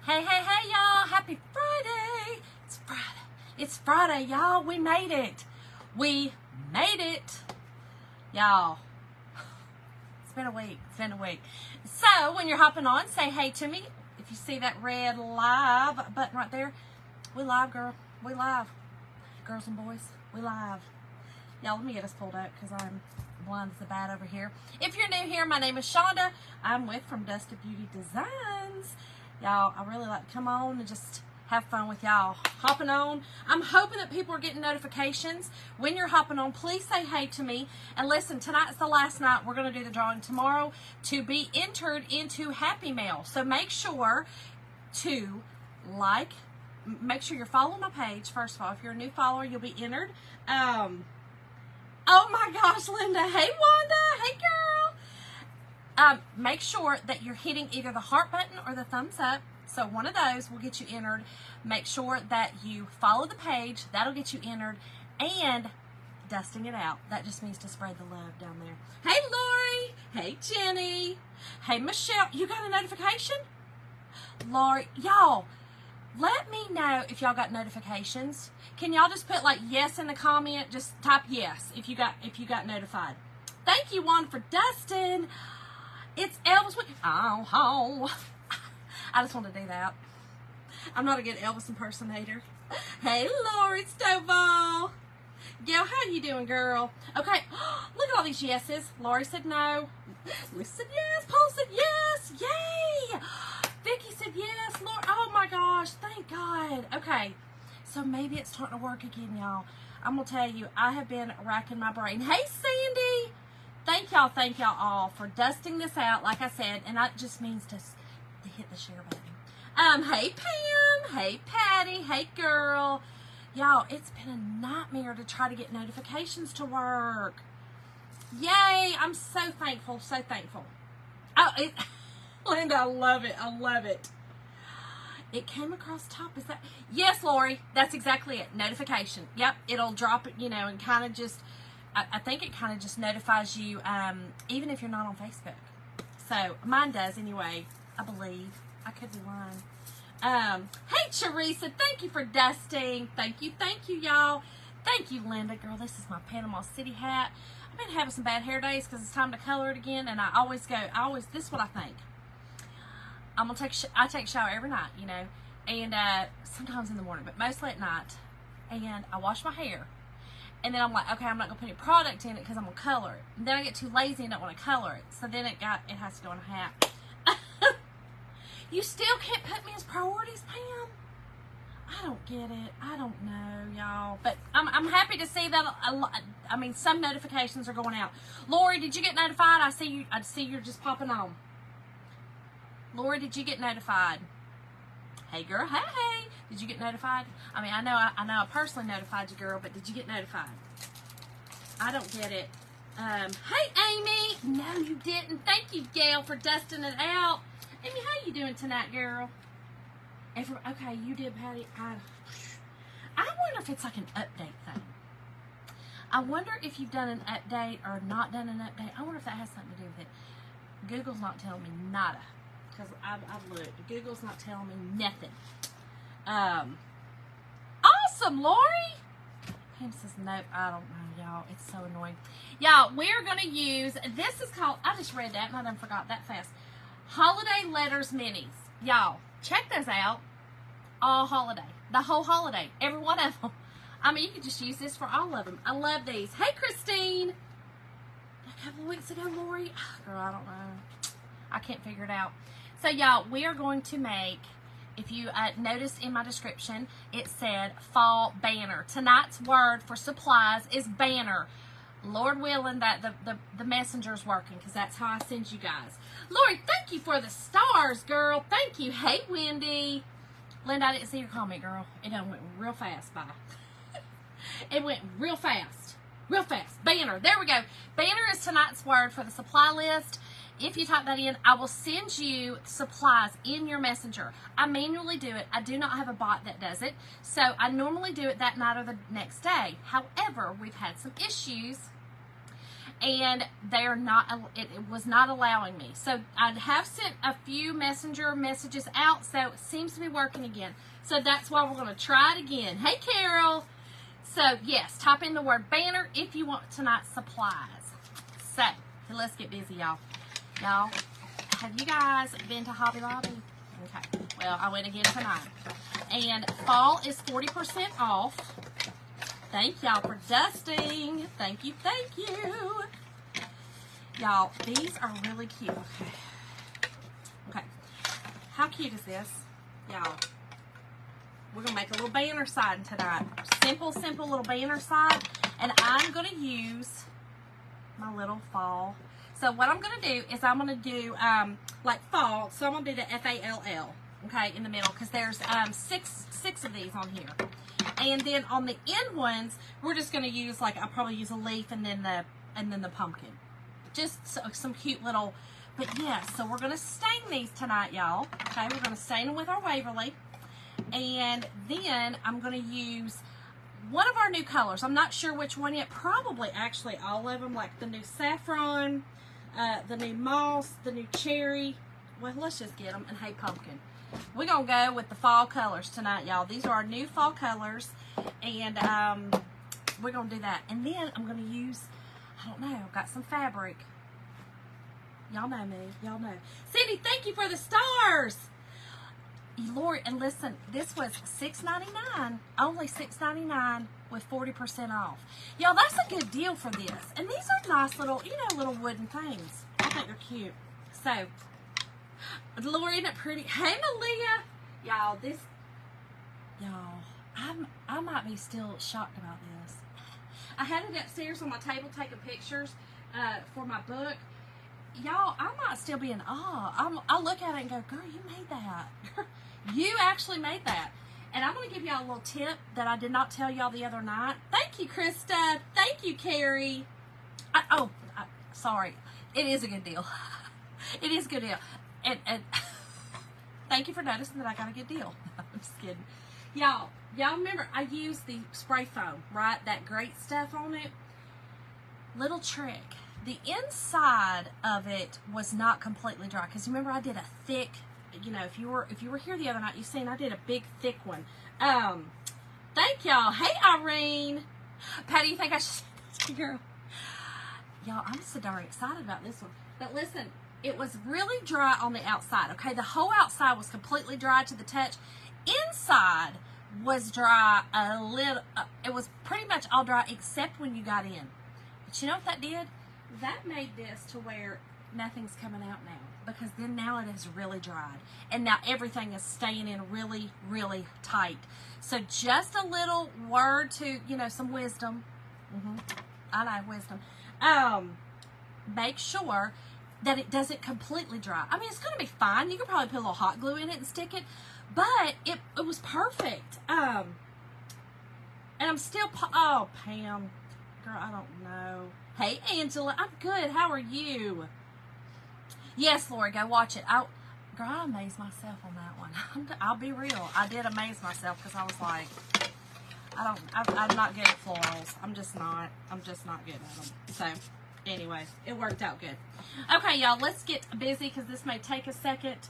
Hey, hey, hey, y'all. Happy Friday. It's Friday. It's Friday, y'all. We made it. We made it. Y'all. It's been a week. It's been a week. So, when you're hopping on, say hey to me. If you see that red live button right there, we live, girl. We live. Girls and boys, we live. Y'all, let me get us pulled up because I'm blind as a bat over here. If you're new here, my name is Shonda. I'm with From Dust to Beauty Designs. Y'all, I really like to come on and just have fun with y'all. Hopping on. I'm hoping that people are getting notifications. When you're hopping on, please say hey to me. And listen, tonight's the last night. We're going to do the drawing tomorrow to be entered into Happy Mail. So make sure to make sure you're following my page. First of all, if you're a new follower, you'll be entered. Oh my gosh, Linda. Hey, Wanda. Hey, girl. Make sure that you're hitting either the heart button or the thumbs up. So one of those will get you entered. Make sure that you follow the page. That'll get you entered. And dusting it out. That just means to spread the love down there. Hey, Lori. Hey, Jenny. Hey, Michelle. You got a notification? Lori, y'all, let me know if y'all got notifications. Can y'all just put like yes in the comment? Just type yes if you got notified. Thank you, Juan, for dusting. It's Elvis. Oh. I just want to do that. I'm not a good Elvis impersonator. Hey, Lori Stovall. Gail, how you doing, girl? Okay, look at all these yeses. Lori said no. Liz said yes. Paul said yes. Yay! Vicky said yes. Lord, oh my gosh, thank God. Okay, so maybe it's starting to work again, y'all. I'm going to tell you, I have been racking my brain. Hey, Sandy. Thank y'all all for dusting this out, like I said, and that just means to hit the share button. Hey, Pam. Hey, Patty. Hey, girl. Y'all, it's been a nightmare to try to get notifications to work. Yay, I'm so thankful, so thankful. Oh, Linda, I love it. I love it. It came across top. Is that? Yes, Lori. That's exactly it. Notification. Yep. It'll drop it, and kind of just, I think it kind of just notifies you, even if you're not on Facebook. So, mine does anyway, I believe. I could be lying. Hey, Teresa. Thank you for dusting. Thank you, y'all. Thank you, Linda. Girl, this is my Panama City hat. I've been having some bad hair days because it's time to color it again, and this is what I think. I take a shower every night, and sometimes in the morning, but mostly at night. And I wash my hair. And then I'm like, okay, I'm not going to put any product in it because I'm going to color it. And then I get too lazy and don't want to color it. So then it has to go in a hat. You still can't put me as priorities, Pam? I don't get it. I don't know, y'all. But I'm happy to see that. Some notifications are going out. Lori, did you get notified? I see you're just popping on. Lori, did you get notified? Hey, girl. Hey. Did you get notified? I know I personally notified you, girl, but did you get notified? I don't get it. Hey, Amy. No, you didn't. Thank you, Gail, for dusting it out. Amy, how you doing tonight, girl? Okay, you did, Patty. I wonder if it's like an update thing. I wonder if you've done an update or not done an update. I wonder if that has something to do with it. Google's not telling me nada. Because I've looked. Google's not telling me nothing. Awesome, Lori. Pam says, nope, I don't know, y'all. It's so annoying. Y'all, we're going to use, this is called, I just read that and I done forgot that fast. Holiday Letters Minis. Y'all, check those out. All holiday. The whole holiday. Every one of them. You could just use this for all of them. I love these. Hey, Christine. A couple of weeks ago, Lori. Oh, girl, I don't know. I can't figure it out. So, y'all, we are going to make, if you noticed in my description, it said fall banner. Tonight's word for supplies is banner. Lord willing that the messenger's working, because that's how I send you guys. Lori, thank you for the stars, girl. Thank you. Hey, Wendy. Linda, I didn't see your comment, girl. It done went real fast by. It went real fast. Real fast. Banner. There we go. Banner is tonight's word for the supply list. If you type that in, I will send you supplies in your messenger. I manually do it. I do not have a bot that does it. So I normally do it that night or the next day. However, we've had some issues and they're not, it was not allowing me. So I have sent a few messenger messages out, so it seems to be working again. So that's why we're going to try it again. Hey, Carol. So yes, type in the word banner if you want tonight's supplies. So let's get busy, y'all. Y'all, have you guys been to Hobby Lobby? Okay, well, I went again tonight. And fall is 40% off. Thank y'all for dusting. Thank you, thank you. Y'all, these are really cute. Okay. How cute is this? Y'all, we're going to make a little banner sign tonight. Simple little banner sign. And I'm going to use my little fall. So what I'm going to do is I'm going to do like fall. So I'm going to do the F-A-L-L, okay, in the middle, because there's six of these on here. And then on the end ones, we're just going to use, like, I'll probably use a leaf and then the pumpkin. Just some cute little, but yeah, so we're going to stain these tonight, y'all. Okay, we're going to stain them with our Waverly. And then I'm going to use one of our new colors. I'm not sure which one yet. Probably actually all of them, like the new saffron, the new moss, the new cherry. Well, let's just get them. And hey, pumpkin. We're going to go with the fall colors tonight, y'all. These are our new fall colors. And we're going to do that. And then I'm going to use, I don't know, I've got some fabric. Y'all know me. Y'all know. Cindy, thank you for the stars. Lori, and listen, this was $6.99. Only $6.99 with 40% off. Y'all, that's a good deal for this. And these are nice little, you know, little wooden things. I think they're cute. So, Lori, isn't it pretty? Hey, Malia. Y'all, I might be still shocked about this. I had it upstairs on my table taking pictures for my book. Y'all, I might still be in awe. I'll look at it and go, girl, you made that. You actually made that. And I'm going to give y'all a little tip that I did not tell y'all the other night. Thank you, Krista. Thank you, Carrie. Sorry. It is a good deal. It is a good deal. And thank you for noticing that I got a good deal. I'm just kidding. Y'all remember I used the spray foam, right? That great stuff on it. Little trick. The inside of it was not completely dry. Because remember I did a thick, you know, if you were here the other night, you seen I did a big thick one. Thank y'all. Hey, Irene. Patty, you think I should, girl? Y'all, I'm so darn excited about this one. But listen, it was really dry on the outside, okay? The whole outside was completely dry to the touch. Inside was dry a little. It was pretty much all dry except when you got in. But you know what that did? That made this to where nothing's coming out now. Because then now it is really dried. And now everything is staying in really, really tight. So just a little word to, you know, some wisdom. I know, wisdom. Make sure that it doesn't completely dry. I mean, it's going to be fine. You could probably put a little hot glue in it and stick it. But it was perfect. And I'm still, oh, Pam. Girl, I don't know. Hey, Angela. I'm good. How are you? Yes, Lori, go watch it. Girl, I amazed myself on that one. I'll be real. I did amaze myself because I was like, I'm not good at florals. I'm just not good at them. So, anyway, it worked out good. Okay, y'all, let's get busy because this may take a second.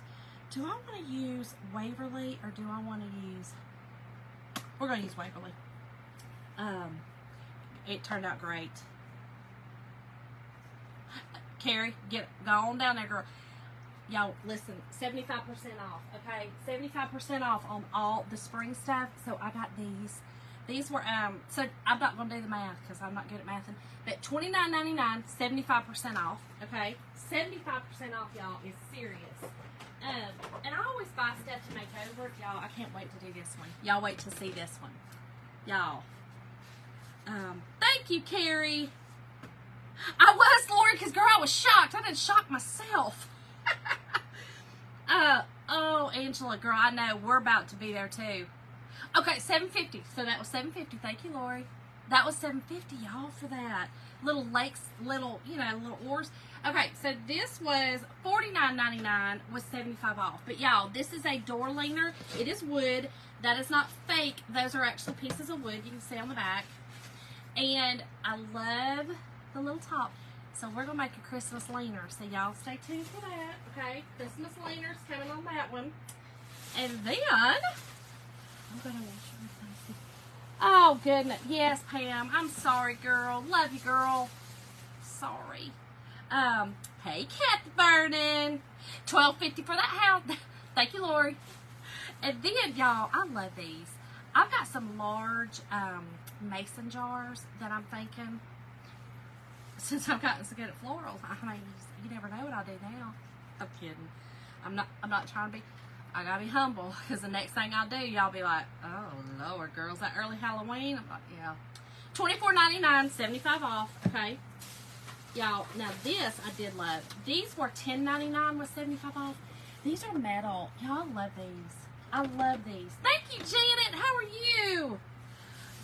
Do I want to use Waverly or do I want to use, we're going to use Waverly. It turned out great. Carrie, go on down there, girl. Y'all, listen, 75% off, okay? 75% off on all the spring stuff. So I got these. These were, so I'm not going to do the math because I'm not good at mathing. But $29.99, 75% off, okay? 75% off, y'all, is serious. And I always buy stuff to make over. Y'all, I can't wait to do this one. Y'all wait to see this one. Y'all. Thank you, Carrie. I was, Lori, because, girl, I was shocked. I didn't shock myself. Oh, Angela, girl, I know. We're about to be there, too. Okay, $7.50. So that was $7.50. Thank you, Lori. That was $7.50, y'all, for that. Little lakes, little, you know, little oars. Okay, so this was $49.99 with 75 off. But, y'all, this is a door leaner. It is wood. That is not fake. Those are actually pieces of wood. You can see on the back. And I love the little top. So we're going to make a Christmas leaner. So y'all stay tuned for that, okay? Christmas leaner's coming on that one. And then, I'm going to wash everything. Oh, goodness. Yes, Pam. I'm sorry, girl. Love you, girl. Sorry. Hey, Kathy Vernon. $12.50 for that house. Thank you, Lori. And then, y'all, I love these. I've got some large mason jars that I'm thinking, since I've gotten so good at florals, I mean, you never know what I'll do now. I'm kidding. I'm not trying to be, I gotta be humble, because the next thing I'll do, y'all be like, oh, Lord, girls, that early Halloween? I'm like, yeah. $24.99, 75 off, okay? Y'all, now this I did love. These were $10.99 with 75 off. These are metal. Y'all love these. I love these. Thank you, Janet. How are you?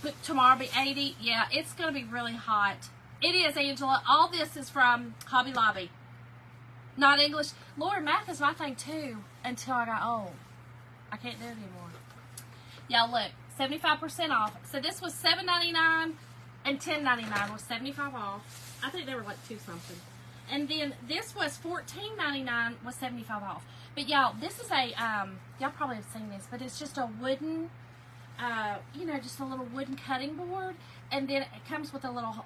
But tomorrow will be 80. Yeah, it's going to be really hot. It is, Angela. All this is from Hobby Lobby. Not English. Lord, math is my thing, too, until I got old. I can't do it anymore. Y'all, look. 75% off. So this was $7.99 and $10.99 was 75 off. I think they were like $2 something. And then this was $14.99 with 75 off. But y'all, this is a, y'all probably have seen this, but it's just a wooden, you know, just a little wooden cutting board. And then it comes with a little,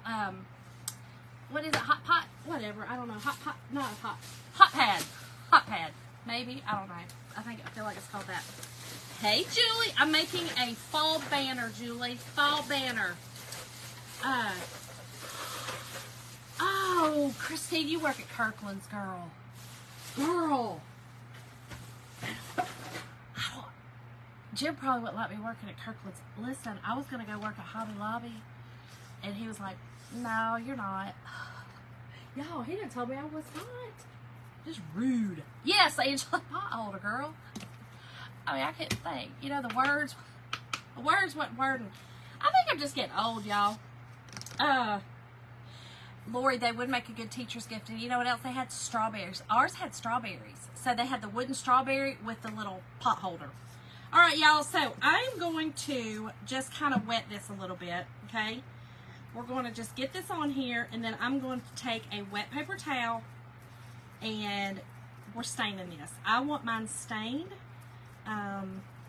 what is it, hot pot? Whatever, I don't know, hot pot, not hot pad. Hot pad, maybe, I don't know. I feel like it's called that. Hey, Julie, I'm making a fall banner, Julie, fall banner. Oh, Christine, you work at Kirkland's, girl. Girl. Jim probably wouldn't let me working at Kirkland's. Listen, I was going to go work at Hobby Lobby, and he was like, no, you're not. Y'all, he didn't tell me I was not. Just rude. Yes, Angela, pothole, girl. I mean, I couldn't think. You know, the words wasn't wording. I think I'm just getting old, y'all. Lori, they would make a good teacher's gift. And you know what else they had? Strawberries. Ours had strawberries. So they had the wooden strawberry with the little pot holder. All right, y'all. So I'm going to just kind of wet this a little bit, okay? We're going to just get this on here, and then I'm going to take a wet paper towel, and we're staining this. I want mine stained.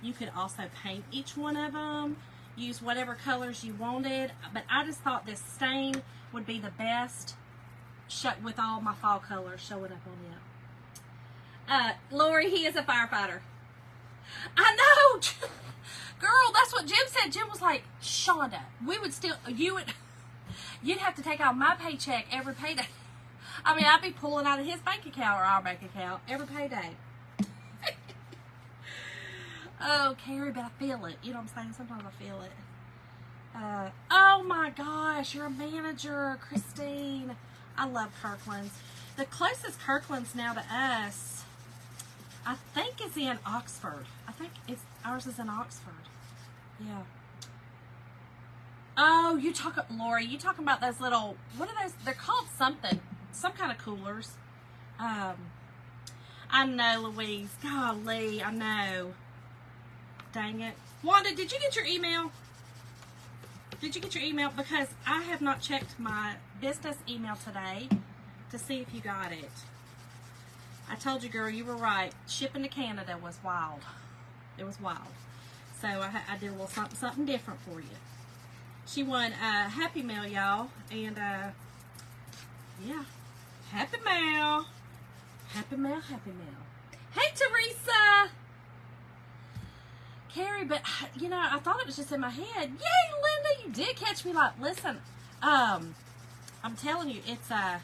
You could also paint each one of them. Use whatever colors you wanted, but I just thought this stain would be the best with all my fall colors showing up on it. Lori, he is a firefighter. I know, girl. That's what Jim said. Jim was like, Shonda, you'd have to take out my paycheck every payday. I mean, I'd be pulling out of his bank account or our bank account every payday. Oh, Carrie, but I feel it. You know what I'm saying? Sometimes I feel it. Oh my gosh, you're a manager, Christine. I love Kirkland's. The closest Kirkland's now to us, I think, is in Oxford. I think ours is in Oxford. Yeah. Oh, Lori, you talking about those little, what are those? They're called something. Some kind of coolers. I know, Louise. Golly, I know. Dang it. Wanda, did you get your email? Did you get your email? Because I have not checked my business email today to see if you got it. I told you, girl, you were right. Shipping to Canada was wild. It was wild. So I did a little something different for you. She won Happy Mail, y'all. And, yeah. Happy Mail. Happy Mail, Happy Mail. Hey, Teresa. Carrie, but, you know, I thought it was just in my head. Yay, Linda, you did catch me. Like, listen, I'm telling you, it's, I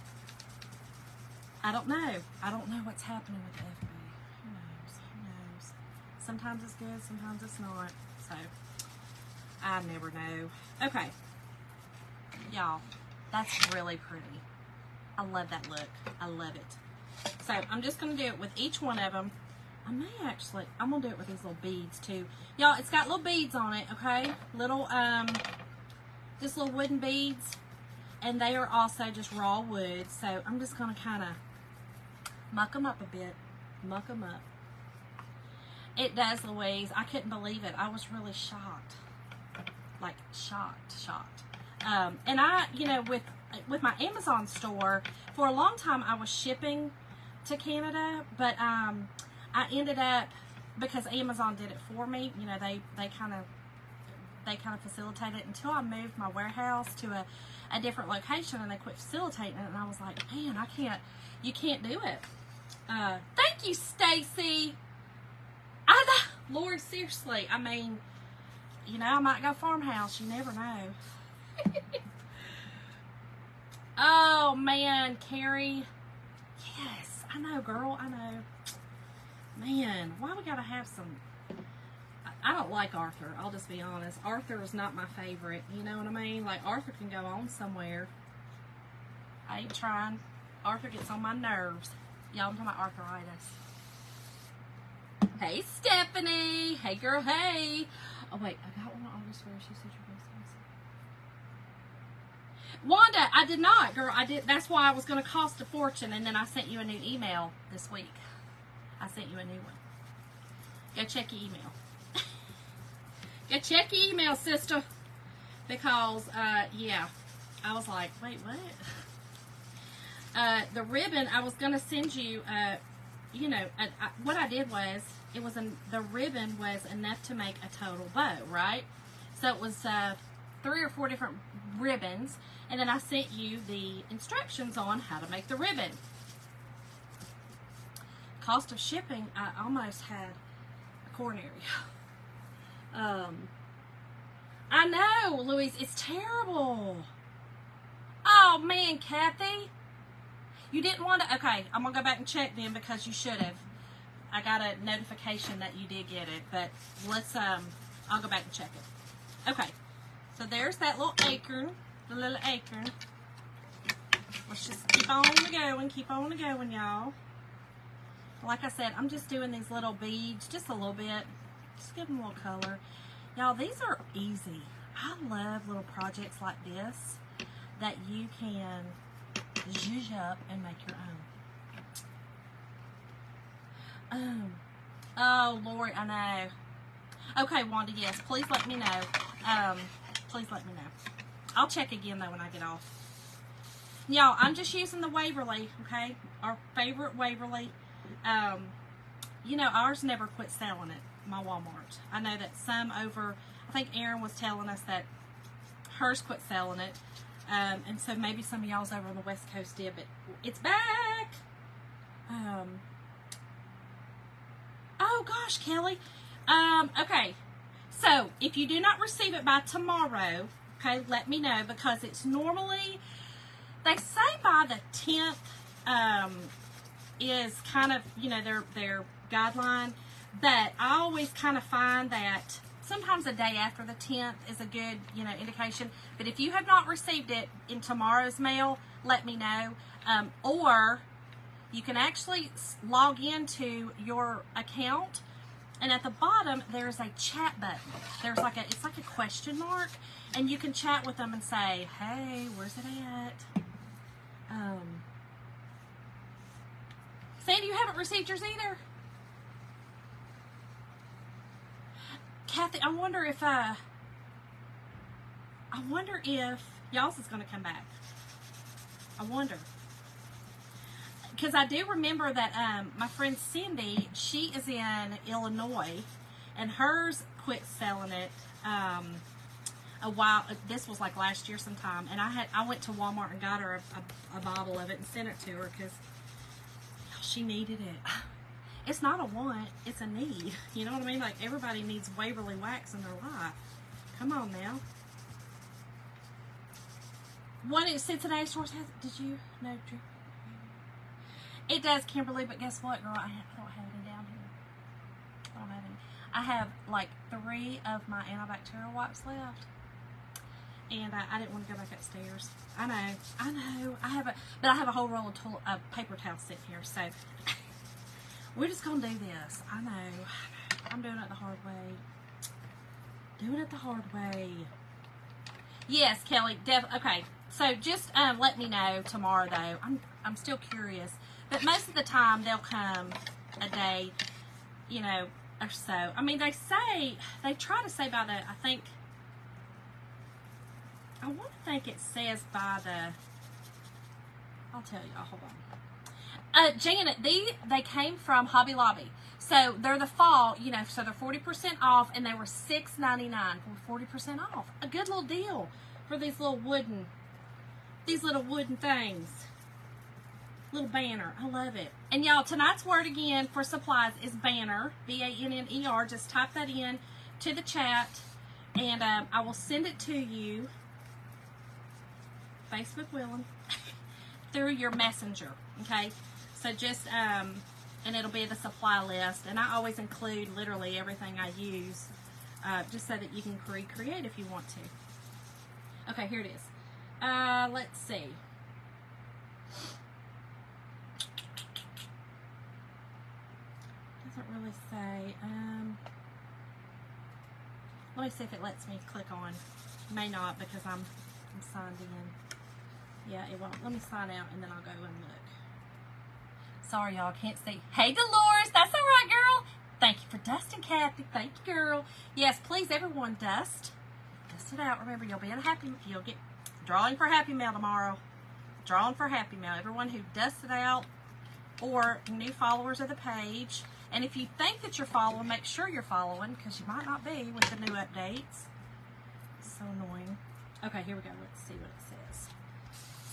don't know. I don't know what's happening with the FB. Who knows? Who knows? Sometimes it's good, sometimes it's not. So, I never know. Okay. Y'all, that's really pretty. I love that look. I love it. So, I'm just going to do it with each one of them. I'm going to do it with these little beads too. Y'all, it's got little beads on it, okay? Little, just little wooden beads. And they are also just raw wood. So I'm just going to kind of muck them up a bit. Muck them up. It does, Louise. I couldn't believe it. I was really shocked. Like, shocked. And I, you know, with with my Amazon store, for a long time I was shipping to Canada, but I ended up, because Amazon did it for me, you know, they kind of facilitate it until I moved my warehouse to a different location, and they quit facilitating it, and I was like, man, you can't do it. Thank you, Stacy. Lord, seriously, I mean, you know, I might go farmhouse, you never know. Oh man, Carrie. Yes, I know, girl, I know. Man, why we gotta have some... I don't like Arthur, I'll just be honest. Arthur is not my favorite, you know what I mean? Like, Arthur can go on somewhere. I ain't trying. Arthur gets on my nerves. Y'all, I'm talking about arthritis. Hey, Stephanie. Hey, girl, hey. Oh, wait, I got one on August where she said your best. Wanda, I did not, girl. I did. That's why I was going to cost a fortune, and then I sent you a new email this week. I sent you a new one. Go check your email. Go check your email, sister. Because, yeah, I was like, wait, what? The ribbon, I was going to send you, you know, what I did was, the ribbon was enough to make a total bow, right? So it was 3 or 4 different ribbons, and then I sent you the instructions on how to make the ribbon. Cost of shipping, I almost had a coronary. I know, Louise, it's terrible. Oh, man, Kathy. You didn't want to... Okay, I'm going to go back and check then, because you should have. I got a notification that you did get it, but let's, I'll go back and check it. Okay, so there's that little acorn, the little acorn. Let's just keep on going, y'all. Like I said, I'm just doing these little beads, just a little bit. Just give them a little color. Y'all, these are easy. I love little projects like this that you can zhuzh up and make your own. Oh, Lord, I know. Okay, Wanda, yes, please let me know. Please let me know. I'll check again, though, when I get off. Y'all, I'm just using the Waverly, okay? Our favorite Waverly. You know, ours never quit selling at my Walmart. I know that some over, I think Erin was telling us that hers quit selling it. And so maybe some of y'all's over on the West Coast did, but it's back. Oh gosh, Kelly. Okay. So if you do not receive it by tomorrow, okay, let me know, because it's normally, they say by the 10th, is kind of, you know, their guideline, but I always kind of find that sometimes the day after the 10th is a good, you know, indication. But if you have not received it in tomorrow's mail, let me know. Or you can actually log into your account, and at the bottom there's a chat button. There's like it's like a question mark, and you can chat with them and say, hey, where's it at? Sandy, you haven't received yours either? Kathy, I wonder if y'all's is going to come back. I wonder. Because I do remember that my friend Cindy, she is in Illinois, and hers quit selling it a while. This was like last year sometime, and I went to Walmart and got her a bottle of it and sent it to her because she needed it. It's not a want, it's a need. You know what I mean? Like, everybody needs Waverly wax in their life. Come on now. What it Cincinnati stores has, did you know? It does, Kimberly, but guess what, girl? I don't have any down here. I don't have any. I have like 3 of my antibacterial wipes left. And I didn't want to go back upstairs. I know. I have a whole roll of paper towels sitting here, so we're just gonna do this. I know. I'm doing it the hard way. Yes, Kelly. Okay. So just let me know tomorrow, though. I'm still curious, but most of the time they'll come a day, you know, or so. I mean, they try to say by the, I want to think it says by the I'll tell y'all. Hold on. Janet, they came from Hobby Lobby. So they're the fall, you know, so they're 40% off, and they were $6.99 for 40% off. A good little deal for these little wooden things. Little banner. I love it. And y'all, tonight's word again for supplies is banner. B-A-N-N-E-R. Just type that in to the chat, and I will send it to you, Facebook willing, through your messenger. Okay? So just, and it'll be the supply list. And I always include literally everything I use, just so that you can recreate if you want to. Okay, here it is. Let's see. Doesn't really say. Let me see if it lets me click on. May not, because I'm signed in. Yeah, it won't. Let me sign out and then I'll go and look. Sorry, y'all, can't see. Hey, Dolores, that's all right, girl. Thank you for dusting, Kathy. Thank you, girl. Yes, please, everyone, dust. Dust it out. Remember, you'll get drawing for Happy Mail tomorrow. Drawing for Happy Mail. Everyone who dusted out or new followers of the page. And if you think that you're following, make sure you're following, because you might not be with the new updates. So annoying. Okay, here we go. Let's see what it says.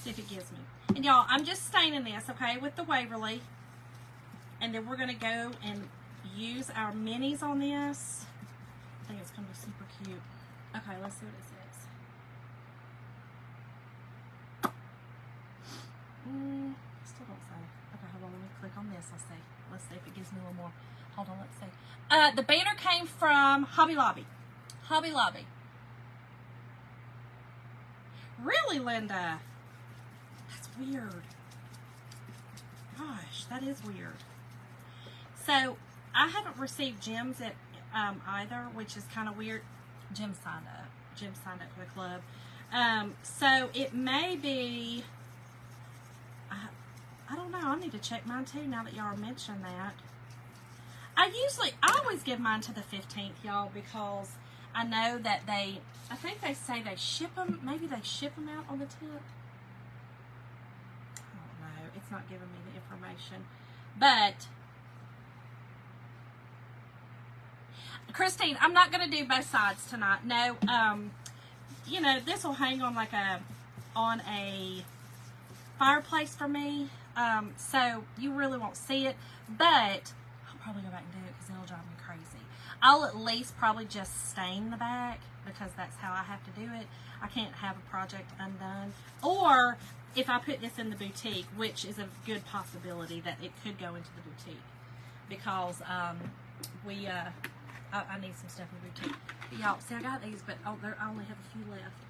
See if it gives me. And y'all, I'm just staining this, okay, with the Waverly. And then we're going to go and use our minis on this. I think it's going to be super cute. Okay, let's see what it says. Still don't say. Okay, hold on. Let me click on this. Let's see if it gives me a little more. Hold on, let's see. The banner came from Hobby Lobby. Hobby Lobby. Really, Linda? That's weird. Gosh, that is weird. So, I haven't received Jim's at either, which is kind of weird. Jim signed up. Jim signed up for the club. So, it may be... I don't know. I need to check mine too now that y'all mentioned that. I always give mine to the 15th, y'all, because I know that I think they say they ship them. Maybe they ship them out on the 10th. I don't know. It's not giving me the information. But, Christine, I'm not going to do both sides tonight. No, you know, this will hang on on a fireplace for me. So you really won't see it, but I'll probably go back and do it because it'll drive me crazy. I'll at least probably just stain the back because that's how I have to do it. I can't have a project undone. Or if I put this in the boutique, which is a good possibility that it could go into the boutique, because I need some stuff in the boutique. Y'all, see, I got these, but I only have a few left.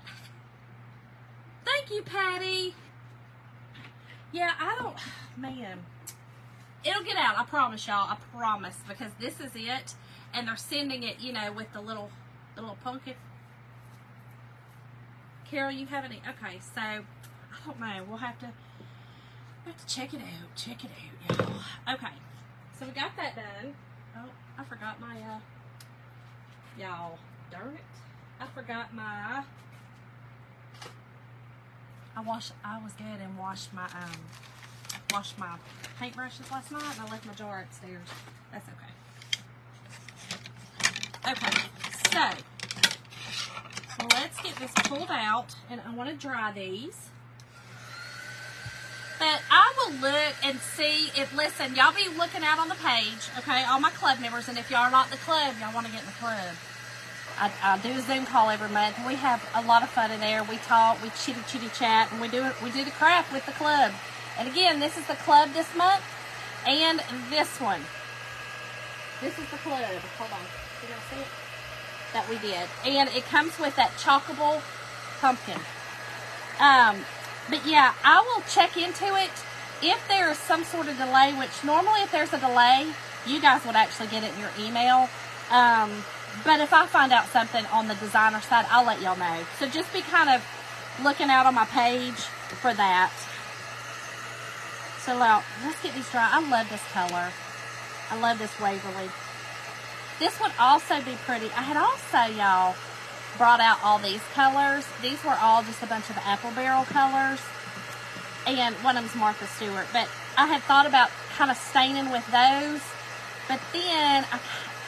Thank you, Patty. Yeah, man, it'll get out, I promise y'all, I promise, because this is it, and they're sending it, you know, with the little pumpkin. Carol, you have any? Okay, so, I don't know, we'll have to check it out, y'all. Okay, so we got that done. Oh, I forgot my, y'all, darn it, I forgot my... I was good and washed my paintbrushes last night, and I left my jar upstairs. That's okay. Okay, so let's get this pulled out, and I want to dry these. But I will look and see if, listen, y'all be looking out on the page, okay, all my club members, and if y'all are not in the club, y'all want to get in the club. I do a Zoom call every month, and we have a lot of fun in there. We talk, we chitty chat, and we do the craft with the club. And again, this is the club this month, and this one. This is the club. Hold on, you gonna see it? That we did, and it comes with that chockable pumpkin. But yeah, I will check into it if there is some sort of delay. Which normally, if there's a delay, you guys would actually get it in your email. But if I find out something on the designer side, I'll let y'all know. So just be kind of looking out on my page for that. So let's get these dry. I love this color. I love this Waverly. This would also be pretty. I had also, y'all, brought out all these colors. These were all just a bunch of apple barrel colors. and one of them's Martha Stewart. But I had thought about kind of staining with those, but then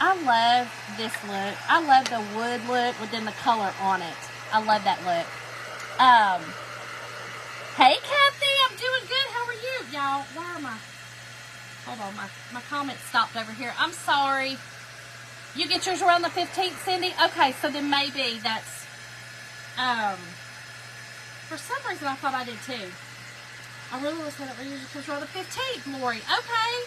I love this look. I love the wood look with then the color on it. I love that look. Hey Kathy, I'm doing good. How are you? Y'all, why am I? Hold on, my comment stopped over here. I'm sorry. You get yours around the 15th, Cindy? Okay, so then maybe that's, for some reason I thought I did too. I really was going to read yours around the 15th, Lori. Okay.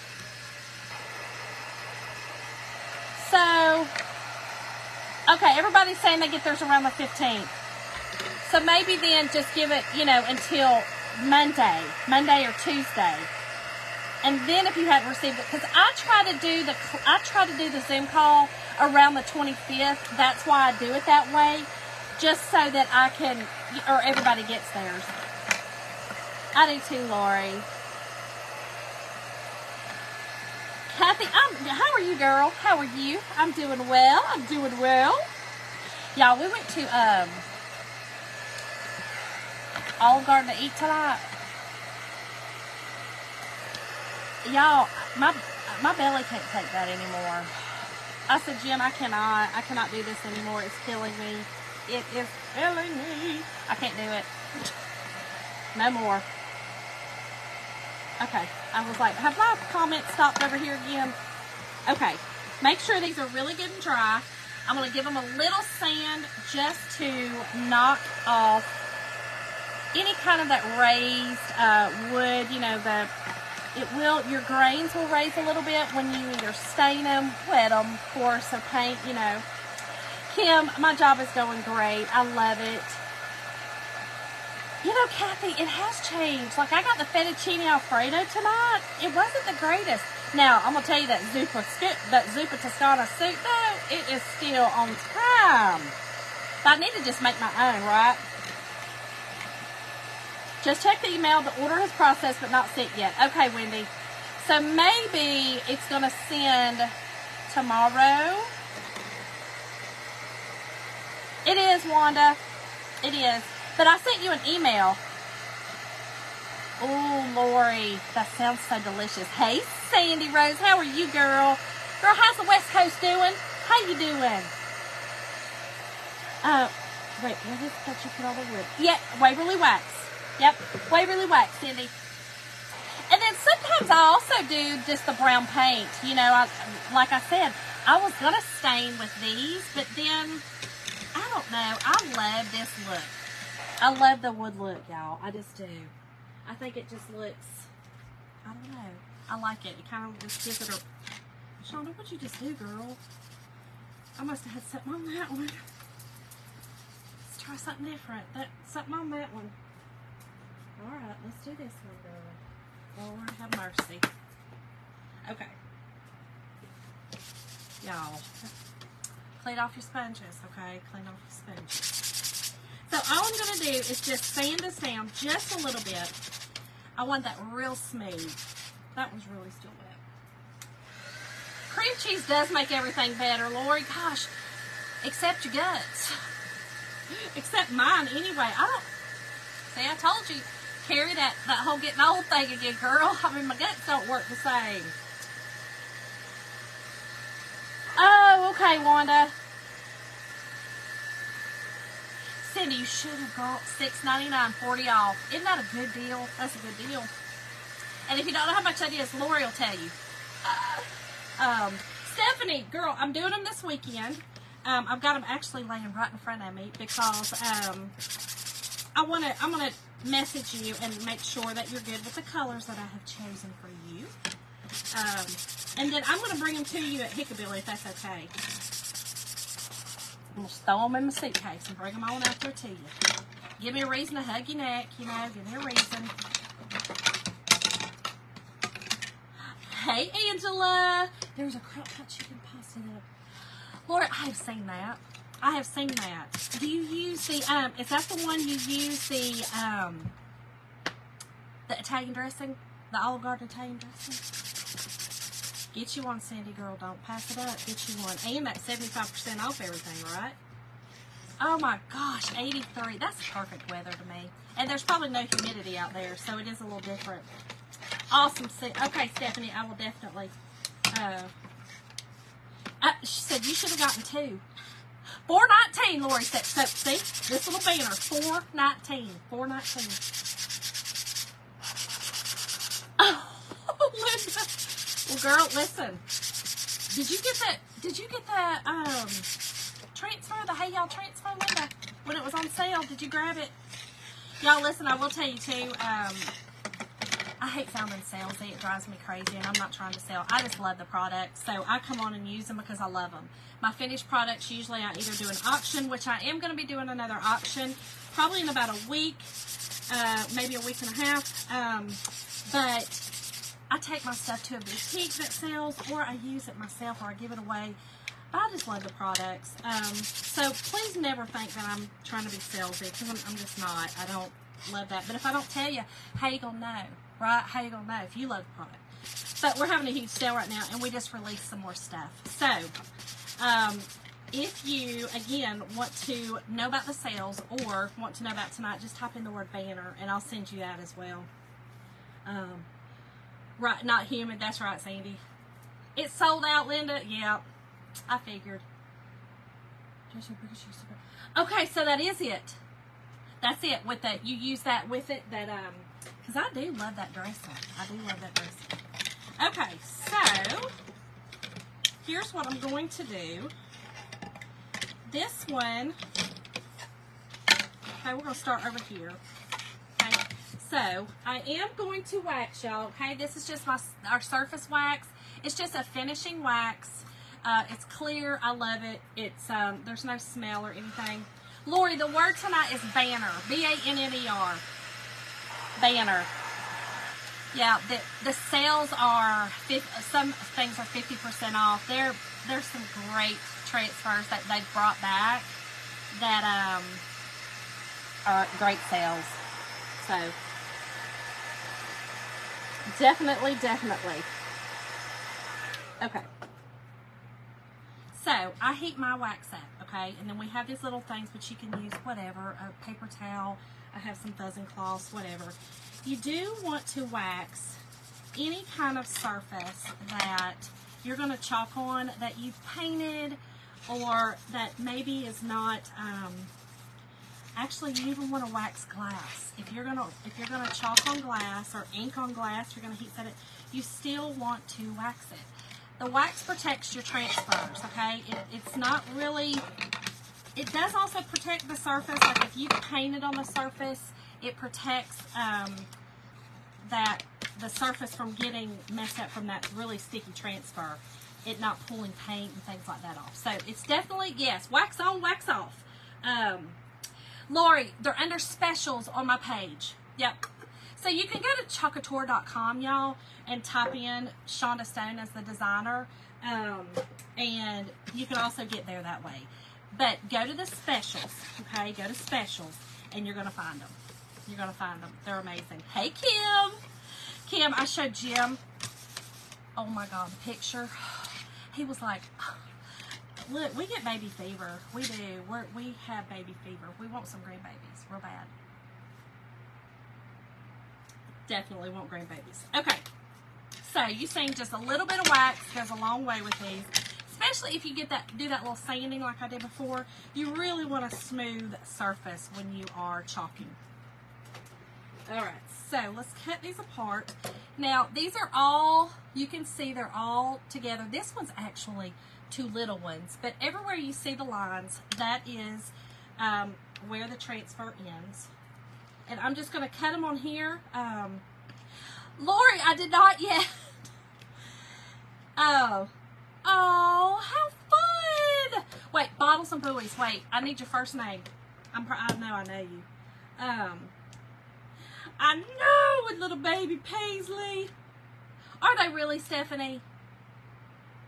So, okay, everybody's saying they get theirs around the 15th. So maybe then just give it, you know, until Monday or Tuesday. And then if you haven't received it, because I try to do the Zoom call around the 25th. That's why I do it that way, just so that I can, or everybody gets theirs. I do too, Lori. Kathy, how are you, girl? How are you? I'm doing well. I'm doing well. Y'all, we went to Olive Garden to eat tonight. Y'all, my belly can't take that anymore. I said, Jim, I cannot do this anymore. It's killing me. It is killing me. I can't do it. No more. Okay, I was like, have my comments stopped over here again? Okay, make sure these are really good and dry. I'm going to give them a little sand just to knock off any kind of that raised wood, you know, your grains will raise a little bit when you either stain them, wet them, of course, or paint, you know. Kim, my job is going great. I love it. You know, Kathy, it has changed. Like, I got the fettuccine Alfredo tonight. It wasn't the greatest. Now, I'm going to tell you that Zuppa Toscana soup, though, it is still on time. But I need to just make my own, right? Just check the email. The order is processed but not sent yet. Okay, Wendy. So maybe it's going to send tomorrow. It is, Wanda. It is. But I sent you an email. Oh, Lori. That sounds so delicious. Hey, Sandy Rose. How are you, girl? Girl, how's the West Coast doing? How you doing? Wait. What is that you put on the wood? Yeah, Waverly Wax. Yep, Waverly Wax, Cindy. And then sometimes I also do just the brown paint. You know, like I said, I was going to stain with these, but then, I don't know. I love this look. I love the wood look, y'all. I just do. I think it just looks, I don't know. I like it. It kind of just gives it a, Shonda, what'd you just do, girl? I must have had something on that one. Let's try something different. Something on that one. All right, let's do this one, girl. Lord have mercy. Okay. Y'all, clean off your sponges, okay? Clean off your sponges. So all I'm going to do is just sand this down just a little bit. I want that real smooth. That one's really still wet. Cream cheese does make everything better, Lori. Gosh, except your guts. Except mine, anyway. See, I told you. Carry that whole getting old thing again, girl. I mean, my guts don't work the same. Oh, okay, Wanda. Cindy, you should have got $6.99, 40 off. Isn't that a good deal? That's a good deal. And if you don't know how much that is, Lori will tell you. Stephanie, girl, I'm doing them this weekend. I've got them actually laying right in front of me because I'm gonna message you and make sure that you're good with the colors that I have chosen for you. And then I'm gonna bring them to you at Hickabilly if that's okay. I'm gonna throw them in my suitcase and bring them on out there to you. Give me a reason to hug your neck, you know, give me a reason. Hey, Angela. There's a crock pot chicken pasta up. Laura, I have seen that. I have seen that. Do you use the, is that the one you use the Italian dressing? The Olive Garden Italian dressing? Get you one, Sandy girl. Don't pass it up. Get you one. And that's 75% off everything, right? Oh my gosh, 83. That's perfect weather to me. And there's probably no humidity out there, so it is a little different. Awesome. Okay, Stephanie, I will definitely. She said you should have gotten 2. $4.19, Lori said. So, see, this little banner, $4.19. $4.19. Oh, Linda. Well, girl, listen. Did you get the transfer, the Hey Y'all transfer, Linda? When it was on sale, did you grab it? Y'all, listen, I will tell you too, I hate sounding salesy. It drives me crazy, and I'm not trying to sell. I just love the products, so I come on and use them because I love them. My finished products, usually I either do an auction, which I am going to be doing another auction, probably in about a week, maybe a week and a half, but I take my stuff to a boutique that sells, or I use it myself, or I give it away. But I just love the products. So please never think that I'm trying to be salesy, because I'm just not. I don't love that. But if I don't tell you, how you going to know? Right? How you going to know if you love the product? But we're having a huge sale right now, and we just released some more stuff. So, if you, again, want to know about the sales or want to know about tonight, just type in the word banner, and I'll send you that as well. Right, not humid. That's right, Sandy. It's sold out, Linda. Yeah, I figured. Okay, so that is it. That's it. With that, you use that with it. That because I do love that dressing. I do love that dressing. Okay, so here's what I'm going to do. This one. Okay, we're going to start over here. Okay, so I am going to wax, y'all. Okay, this is just our surface wax. It's just a finishing wax. It's clear. I love it. It's there's no smell or anything. Lori, the word tonight is banner. B-A-N-N-E-R. Banner. Yeah, the sales are some things are 50% off. There's some great transfers that they've brought back that are great sales. So definitely. Okay. So I heat my wax up, okay, and then we have these little things, but you can use whatever, a paper towel. I have some fuzzing cloths, whatever. You do want to wax any kind of surface that you're going to chalk on that you've painted, or that maybe is not. Actually, you even want to wax glass. If you're gonna chalk on glass or ink on glass, you're gonna heat set it. You still want to wax it. The wax protects your transfers, okay? It's not really, it does also protect the surface. Like if you painted on the surface, it protects the surface from getting messed up from that really sticky transfer. It not pulling paint and things like that off. So it's definitely, yes, wax on, wax off. Lori, they're under specials on my page. Yep. So you can go to Chocateur.com, y'all, and type in Shonda Stone as the designer, and you can also get there that way. But go to the specials, okay? Go to specials, and you're going to find them. You're going to find them. They're amazing. Hey, Kim. Kim, I showed Jim, oh my God, the picture. He was like, look, we get baby fever. We do. We have baby fever. We want some green babies real bad. Definitely want green babies. Okay. So you seen just a little bit of wax goes a long way with these. Especially if you do that little sanding like I did before. You really want a smooth surface when you are chalking. Alright, so let's cut these apart. Now, these are all, you can see they're all together. This one's actually 2 little ones, but everywhere you see the lines, that is where the transfer ends. And I'm just going to cut them on here. Lori, I did not yet. Oh, how fun! Wait, Bottles and Buoys. Wait, I need your first name. I know you. I know, with little baby Paisley. Are they really, Stephanie?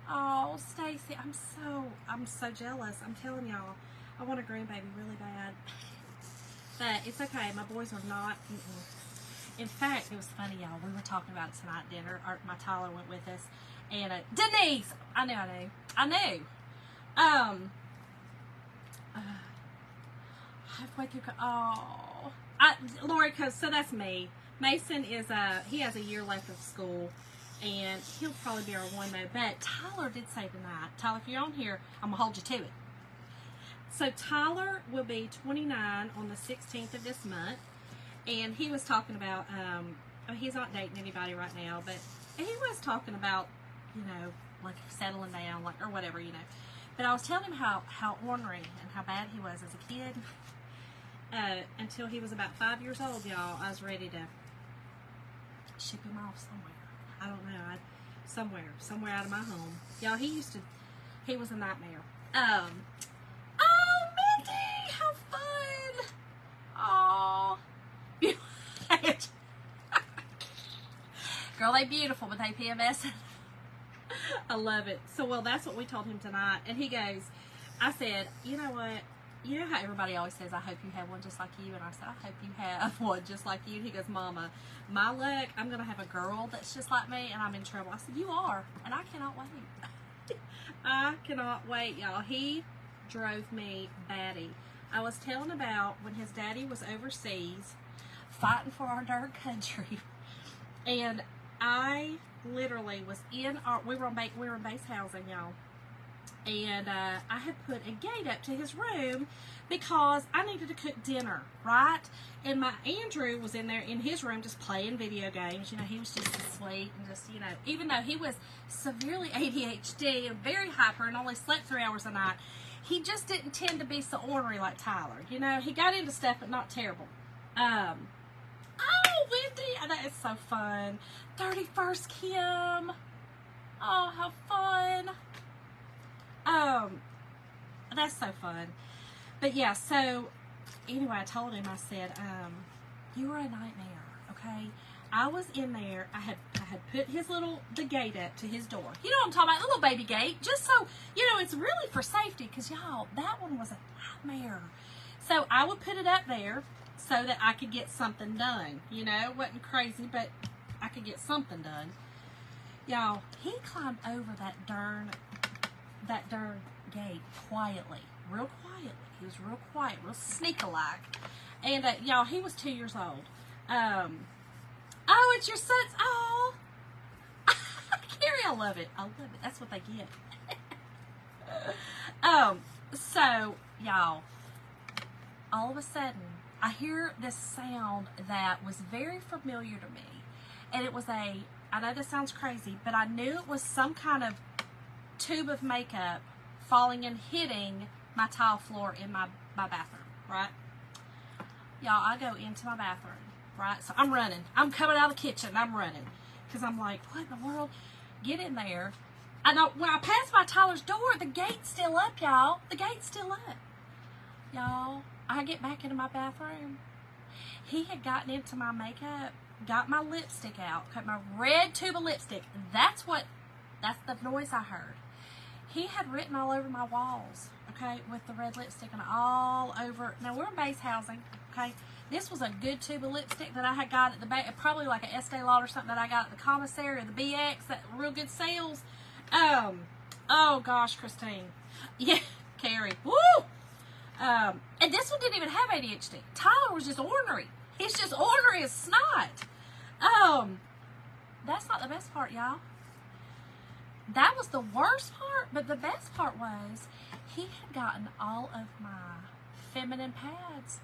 Oh, Stacy, I'm so jealous. I'm telling y'all, I want a grandbaby really bad. But it's okay. My boys are not. In fact, it was funny, y'all. We were talking about it tonight at dinner. My Tyler went with us. And Denise! I knew. halfway through. Oh, Lori, so that's me. Mason is he has a year left of school, and he'll probably be our one though. But Tyler did say tonight, Tyler, if you're on here, I'm gonna hold you to it. So Tyler will be 29 on the 16th of this month, and he was talking about he's not dating anybody right now, but he was talking about, you know, like settling down, like, or whatever, you know. But I was telling him how ornery and how bad he was as a kid. Until he was about 5 years old, y'all, I was ready to ship him off somewhere. I don't know, somewhere out of my home. Y'all, he was a nightmare. Oh, Mindy, how fun! Oh, girl, they beautiful, but they PMS. I love it. So, well, that's what we told him tonight. And he goes, I said, you know what? You know how everybody always says, I hope you have one just like you? And I said, I hope you have one just like you. And he goes, Mama, my luck, I'm going to have a girl that's just like me, and I'm in trouble. I said, you are, and I cannot wait. I cannot wait, y'all. He drove me batty. I was telling about when his daddy was overseas fighting for our darn country, and I literally was in we were in base housing, y'all, and I had put a gate up to his room because I needed to cook dinner, right? And my Andrew was in there in his room just playing video games. You know, he was just asleep and just, you know, even though he was severely ADHD and very hyper and only slept 3 hours a night, he just didn't tend to be so ornery like Tyler. You know, he got into stuff, but not terrible. Oh, Wendy, that is so fun. 31st Kim. Oh, how fun. That's so fun. But yeah, so anyway, I told him, I said, you were a nightmare, okay? I was in there, I had put the gate up to his door. You know what I'm talking about, the little baby gate, just so, you know, it's really for safety, because y'all, that one was a nightmare. So I would put it up there so that I could get something done. You know, it wasn't crazy, but I could get something done. Y'all, he climbed over that darn gate quietly, real quietly. He was real quiet, real sneaky-like. And y'all, he was 2 years old. Oh, it's your son's. Oh, Carrie, I love it. I love it. That's what they get. So y'all, all of a sudden, I hear this sound that was very familiar to me, and it was I know this sounds crazy, but I knew it was some kind of tube of makeup falling and hitting my tile floor in my bathroom, right? Y'all, I go into my bathroom, right? So I'm running. I'm coming out of the kitchen. I'm running. Because I'm like, what in the world? Get in there. I know when I pass by Tyler's door, the gate's still up, y'all. The gate's still up. Y'all, I get back into my bathroom. He had gotten into my makeup, got my lipstick out, cut my red tube of lipstick. That's the noise I heard. He had written all over my walls, okay, with the red lipstick and all over. Now, we're in base housing, okay. This was a good tube of lipstick that I had got at the back, probably like an Estee Lauder or something that I got at the commissary or the BX, that real good sales. Oh gosh, Christine. Yeah, Carrie. Woo! And this one didn't even have ADHD. Tyler was just ornery. He's just ornery as snot. That's not the best part, y'all. That was the worst part, but the best part was he had gotten all of my feminine pads,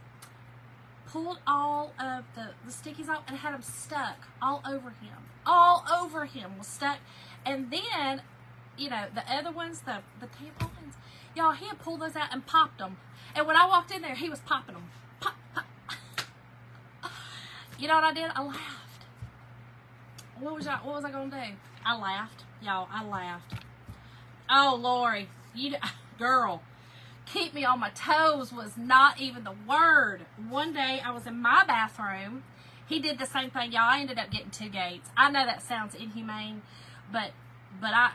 pulled all of the stickies off, and had them stuck all over him. All over him was stuck. And then, you know, the other ones, the tampons, y'all, he had pulled those out and popped them. And when I walked in there, he was popping them. Pop, pop. You know what I did? I laughed. What was I going to do? I laughed. Y'all, I laughed. Oh, Lori, girl, keep me on my toes was not even the word. One day, I was in my bathroom. He did the same thing. Y'all, I ended up getting 2 gates. I know that sounds inhumane, but I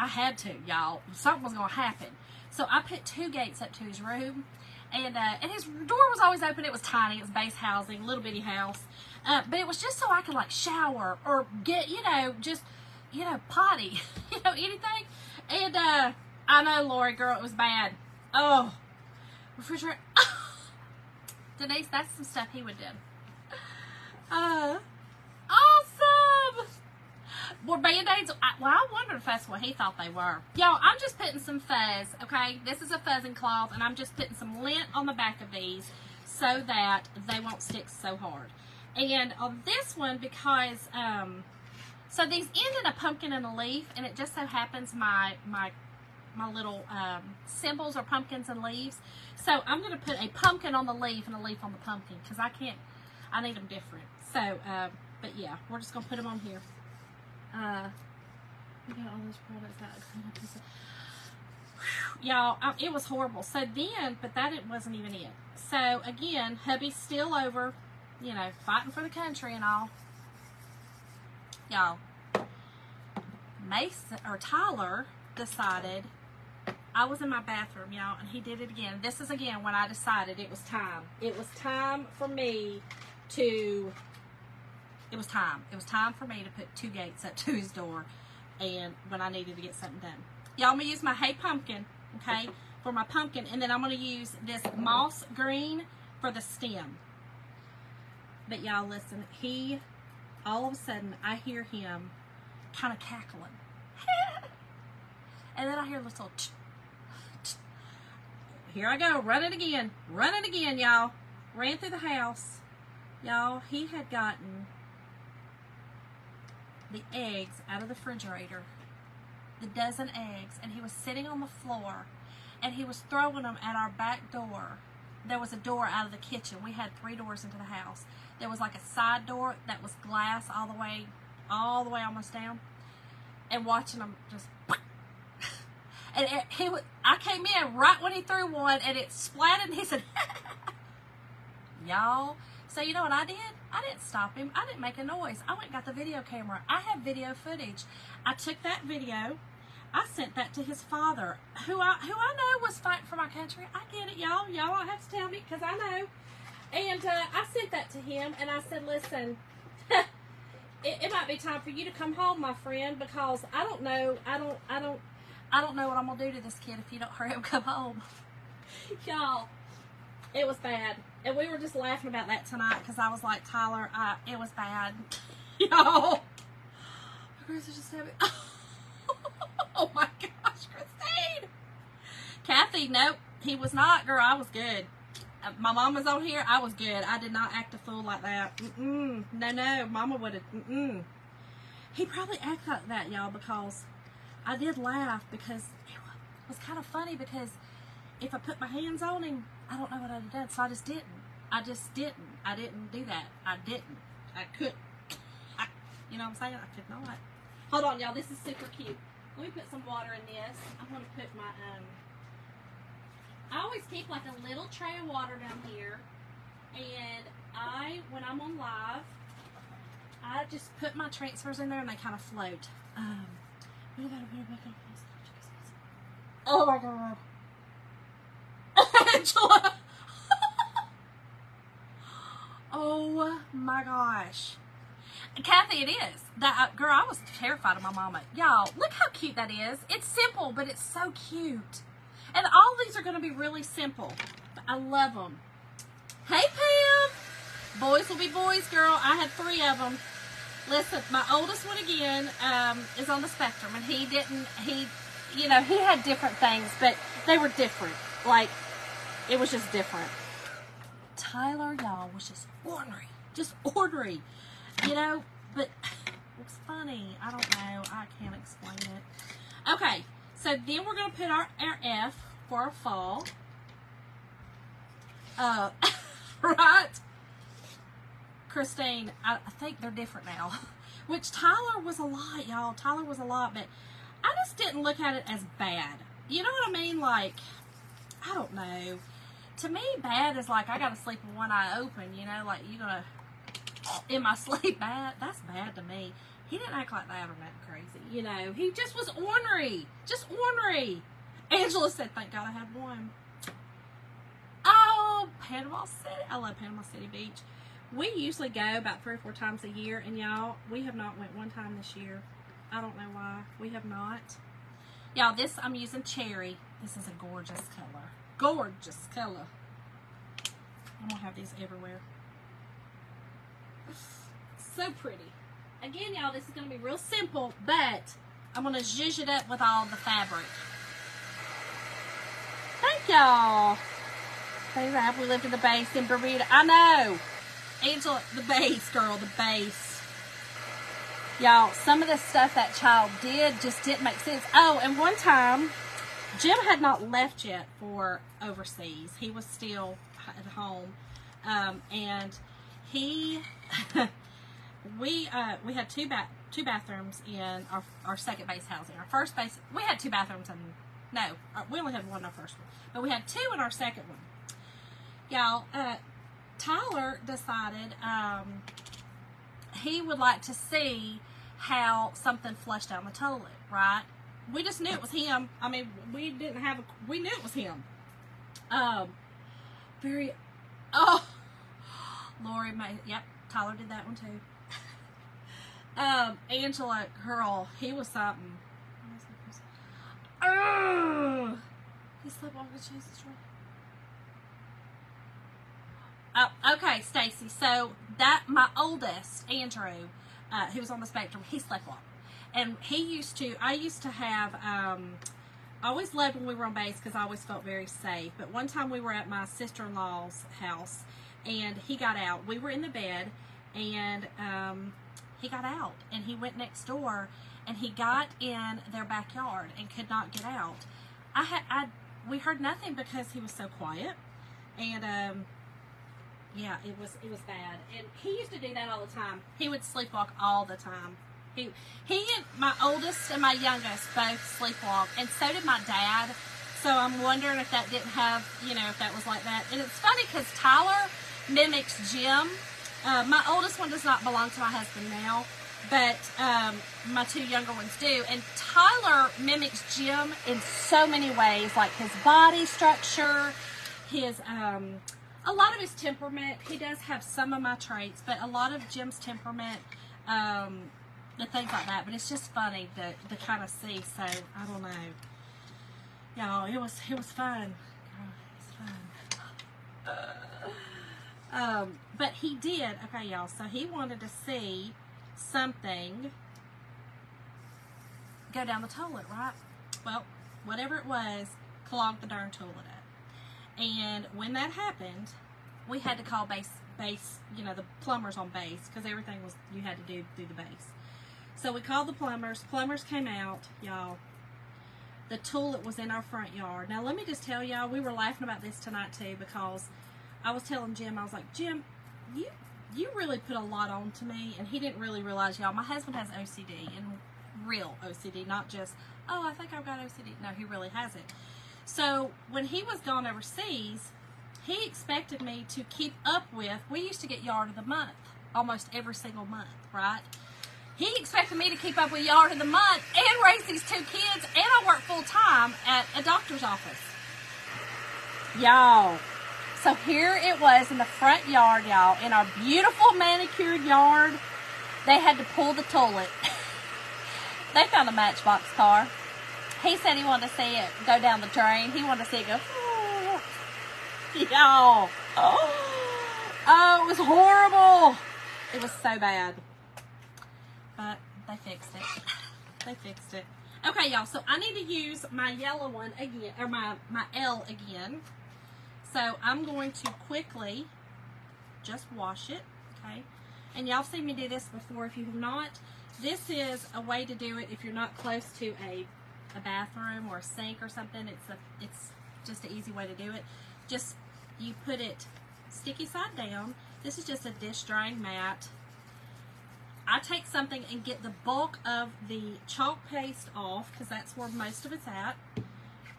had to, y'all. Something was going to happen. So I put 2 gates up to his room, and his door was always open. It was tiny. It was base housing, little bitty house. But it was just so I could, like, shower or get, just, potty, anything. And I know, Lori, girl, it was bad. Oh, refrigerator. Denise, that's some stuff he would do. Awesome! Were Band-Aids, well, I wondered if that's what he thought they were. Y'all, I'm just putting some fuzz, okay? This is a fuzzing cloth, and I'm just putting some lint on the back of these so that they won't stick so hard. And on this one, because, so these end in a pumpkin and a leaf, and it just so happens my little symbols are pumpkins and leaves. So I'm going to put a pumpkin on the leaf and a leaf on the pumpkin, because I need them different. So, but yeah, we're just going to put them on here. We got all those products out. Y'all, it was horrible. So then, but that it wasn't even it. So again, hubby's still over, you know, fighting for the country and all. Y'all, Tyler decided, I was in my bathroom, y'all, and he did it again. This is again when I decided it was time. It was time for me to, it was time for me to put 2 gates up to his door, and when I needed to get something done. Y'all, I'm going to use my Hey Pumpkin, okay, for my pumpkin, and then I'm going to use this moss green for the stem. But y'all, listen, all of a sudden, I hear him kind of cackling. And then I hear a little here I go, running again, y'all. Ran through the house. Y'all, he had gotten the eggs out of the refrigerator, the dozen eggs, and he was sitting on the floor, and he was throwing them at our back door. There was a door out of the kitchen. We had 3 doors into the house. There was like a side door that was glass all the way almost down, and watching them just. And I came in right when he threw one, and it splattered, and he said, y'all. So you know what I did? I didn't stop him. I didn't make a noise. I went and got the video camera. I have video footage. I took that video. I sent that to his father, who I know was fighting for my country. I get it, y'all. Y'all don't have to tell me, because I know. And I sent that to him, and I said, listen, it might be time for you to come home, my friend, because I don't know what I'm going to do to this kid if you don't hurry up and come home. Y'all, it was bad. And we were just laughing about that tonight, because I was like, Tyler, it was bad. Y'all. Chris is just having... Oh my gosh, Christine. Kathy, nope, he was not, girl. I was good. My mom was on here. I was good. I did not act a fool like that. No, Mama would have. He probably acted like that, y'all, because I did laugh, because it was kind of funny, because if I put my hands on him, I don't know what I'd have done. So I just didn't. I didn't do that. I couldn't. You know what I'm saying? I could not. Hold on, y'all. This is super cute. Let me put some water in this. I'm going to put my, I always keep like a little tray of water down here. And when I'm on live, I just put my transfers in there and they kind of float. Oh my God. Angela. Oh my gosh. Kathy, it is. Girl, I was terrified of my mama. Y'all, look how cute that is. It's simple, but it's so cute. And all these are going to be really simple. But I love them. Hey, Pam. Boys will be boys, girl. I had 3 of them. Listen, my oldest one again is on the spectrum, and he had different things, but they were different. Like, it was just different. Tyler, y'all, was just ornery. You know, but it's funny. I don't know. I can't explain it. Okay, so then we're going to put our F for our fall. Right? Christine, I think they're different now. Which Tyler was a lot, y'all. Tyler was a lot, but I just didn't look at it as bad. You know what I mean? Like, I don't know. To me, bad is like I got to sleep with one eye open, you know? Like, you're going to... in my sleep, bad. That's bad to me. He didn't act like that or nothing crazy. You know, he just was ornery. Just ornery. Angela said, thank God I had one. Oh, Panama City. I love Panama City Beach. We usually go about 3 or 4 times a year, and y'all, we have not went one time this year. I don't know why. We have not. Y'all, this I'm using cherry. This is a gorgeous color. Gorgeous color. I'm gonna have these everywhere. So pretty. Again, y'all, this is gonna be real simple, but I'm gonna zhuzh it up with all the fabric. Thank y'all. We lived in the base in Bermuda. I know. Angela, the base, girl, the base. Y'all, some of the stuff that child did just didn't make sense. Oh, and one time, Jim had not left yet for overseas. He was still at home. And he, we had two bathrooms in our second base housing. Our first base, we had 2 bathrooms and no, we only had one in our first one, but we had 2 in our second one. Y'all, Tyler decided he would like to see how something flushed down the toilet, right? We just knew it was him. I mean, we knew it was him. Lori made, yep, Tyler did that one too. Angela, girl, he was something. He slept on the Jesus. Oh, okay, Stacy. So that my oldest, Andrew, who was on the spectrum, he slept on. And I used to have, I always loved when we were on base because I always felt very safe. But one time we were at my sister-in-law's house and he got out. We were in the bed and he got out and he went next door and he got in their backyard and could not get out. We heard nothing because he was so quiet. And, yeah, it was bad. And he used to do that all the time. He would sleepwalk all the time. He and my oldest and my youngest both sleepwalk, and so did my dad. So I'm wondering if that didn't have, if that was like that. And it's funny because Tyler mimics Jim. My oldest one does not belong to my husband now, but my 2 younger ones do. And Tyler mimics Jim in so many ways, like his body structure, his a lot of his temperament. He does have some of my traits, but a lot of Jim's temperament, the things like that. But it's just funny to kind of see. So I don't know, y'all. It was fun. But he did. Okay, y'all. So he wanted to see something go down the toilet, right? Well, whatever it was, clogged the darn toilet up. And when that happened, we had to call base, the plumbers on base, because everything you had to do through the base. So we called the plumbers. Plumbers came out, y'all. The toilet was in our front yard. Now, let me just tell y'all, we were laughing about this tonight, too, because I was telling Jim, I was like, Jim, you really put a lot on to me, and he didn't really realize, y'all, my husband has OCD, and real OCD, not just, oh, I think I've got OCD. No, he really has it. So when he was gone overseas, he expected me to keep up with, we used to get yard of the month almost every single month, right? He expected me to keep up with yard of the month and raise these 2 kids, and I work full time at a doctor's office. Y'all, so here it was in the front yard, y'all, in our beautiful manicured yard. They had to pull the toilet. They found a Matchbox car. He said he wanted to see it go down the drain. He wanted to see it go, y'all. Oh, it was horrible. It was so bad. But they fixed it. They fixed it. Okay, y'all, so I need to use my yellow one again, or my L again. So I'm going to quickly just wash it, okay? And y'all seen me do this before. If you have not, this is a way to do it if you're not close to a bathroom or a sink or something. It's just an easy way to do it. Just, you put it sticky side down. This is just a dish drying mat. I take something and get the bulk of the chalk paste off because that's where most of it's at.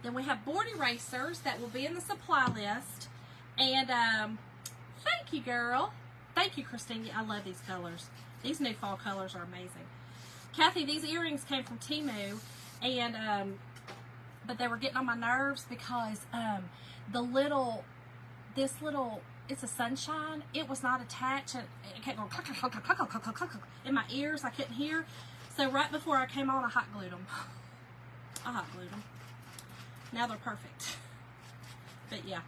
Then we have board erasers that will be in the supply list. And thank you, girl. Thank you, Christine. I love these colors. These new fall colors are amazing. Kathy, these earrings came from Temu. And, but they were getting on my nerves because, it's a sunshine. It was not attached, and it kept going cluck, cluck, cluck, cluck, cluck, cluck, cluck, in my ears. I couldn't hear. So right before I came on, I hot glued them. Now they're perfect. But yeah.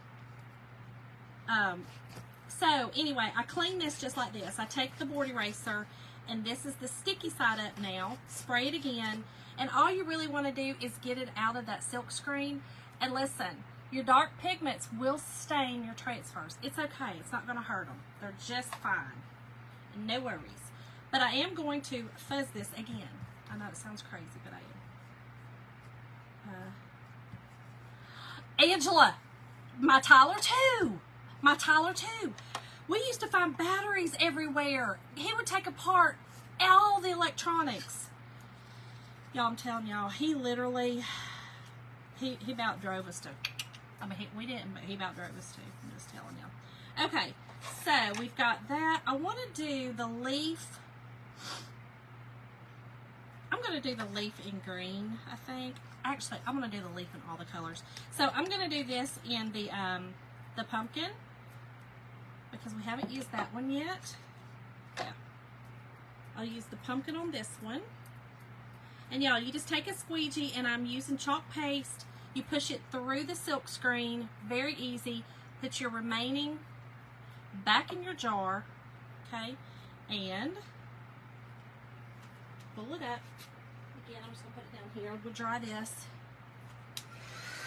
So anyway, I clean this just like this. I take the board eraser, and this is the sticky side up now. Spray it again, and all you really want to do is get it out of that silk screen. And listen, your dark pigments will stain your transfers. It's okay. It's not going to hurt them. They're just fine. No worries. But I am going to fuzz this again. I know it sounds crazy, but I am. Angela, my Tyler too. My Tyler too. We used to find batteries everywhere. He would take apart all the electronics. Y'all, I'm telling y'all, he literally, he about drove us to, I mean, we didn't, but he about drove us to. I'm just telling y'all. Okay, so we've got that. I want to do the leaf. I'm going to do the leaf in green, I think. Actually, I'm going to do the leaf in all the colors. So I'm going to do this in the pumpkin, because we haven't used that one yet. Yeah. I'll use the pumpkin on this one. And y'all, you just take a squeegee, and I'm using chalk paste. You push it through the silk screen, very easy. Put your remaining back in your jar, okay? And pull it up. Again, I'm just going to put it down here. We'll dry this.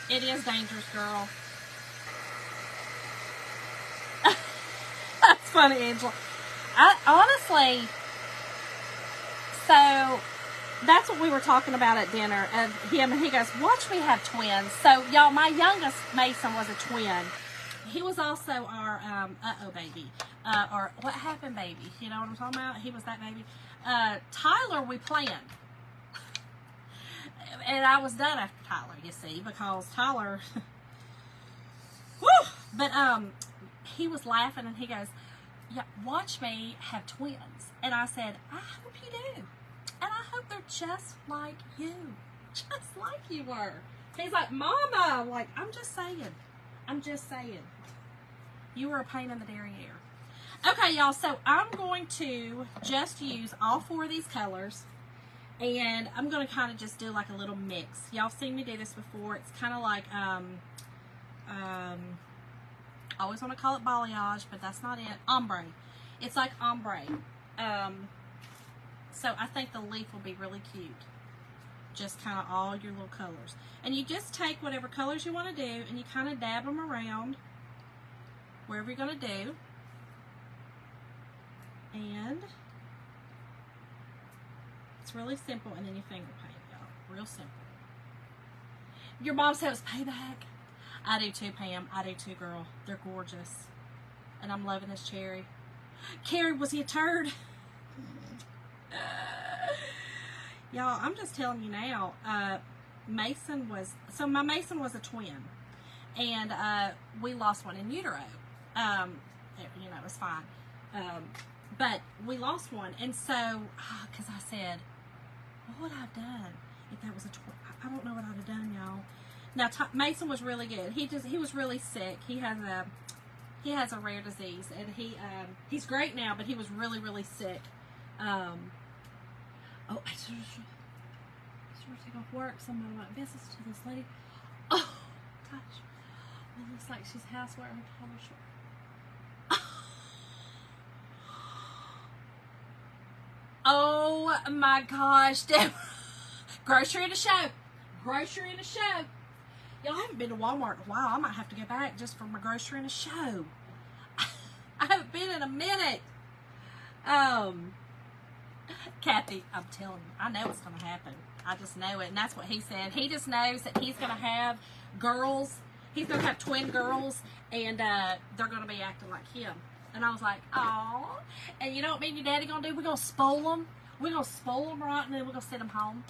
It is dangerous, girl. That's funny, Angela. Honestly, so that's what we were talking about at dinner. And he goes, watch me have twins. So, y'all, my youngest Mason was a twin. He was also our, baby. Or what happened, baby? You know what I'm talking about? He was that baby. Tyler, we planned. And I was done after Tyler, you see, because Tyler, woo! But, he was laughing, and he goes, yeah, watch me have twins. And I said, I hope you do. And I hope they're just like you. Just like you were. He's like, Mama. I'm like, I'm just saying. I'm just saying. You were a pain in the derriere. Okay, y'all, so I'm going to just use all 4 of these colors. And I'm going to kind of just do like a little mix. Y'all seen me do this before. It's kind of like, I always want to call it balayage, but that's not it. Ombre. It's like ombre. So I think the leaf will be really cute. Just kind of all your little colors. And you just take whatever colors you want to do, and you kind of dab them around wherever you're going to do. And it's really simple, and then you finger paint, y'all. Real simple. Your mom said it was payback. I do too, Pam. I do too, girl. They're gorgeous. And I'm loving this cherry. Carrie, was he a turd? Y'all, I'm just telling you now, Mason was, so my Mason was a twin. And we lost one in utero. You know, it was fine. But we lost one. And so, because I said, what would I have done if that was a twin? I don't know what I'd have done, y'all. Now, Mason was really good. He was really sick. He has a rare disease, and he's great now, but he was really, really sick. Oh, I sort of take off work. Somebody went business to this lady. Oh, gosh. It looks like she's housewearing her collar short. Oh, my gosh. Grocery in a show. Grocery in a show. Y'all, I haven't been to Walmart in a while. I might have to go back just for my grocery in a show. I haven't been in a minute. Kathy, I'm telling you, I know it's going to happen. I just know it, and that's what he said. He just knows that he's going to have girls. He's going to have twin girls, and they're going to be acting like him. And I was like, aw. And you know what me and your daddy going to do? We're going to spoil them. We're going to spoil them right, and then we're going to send them home.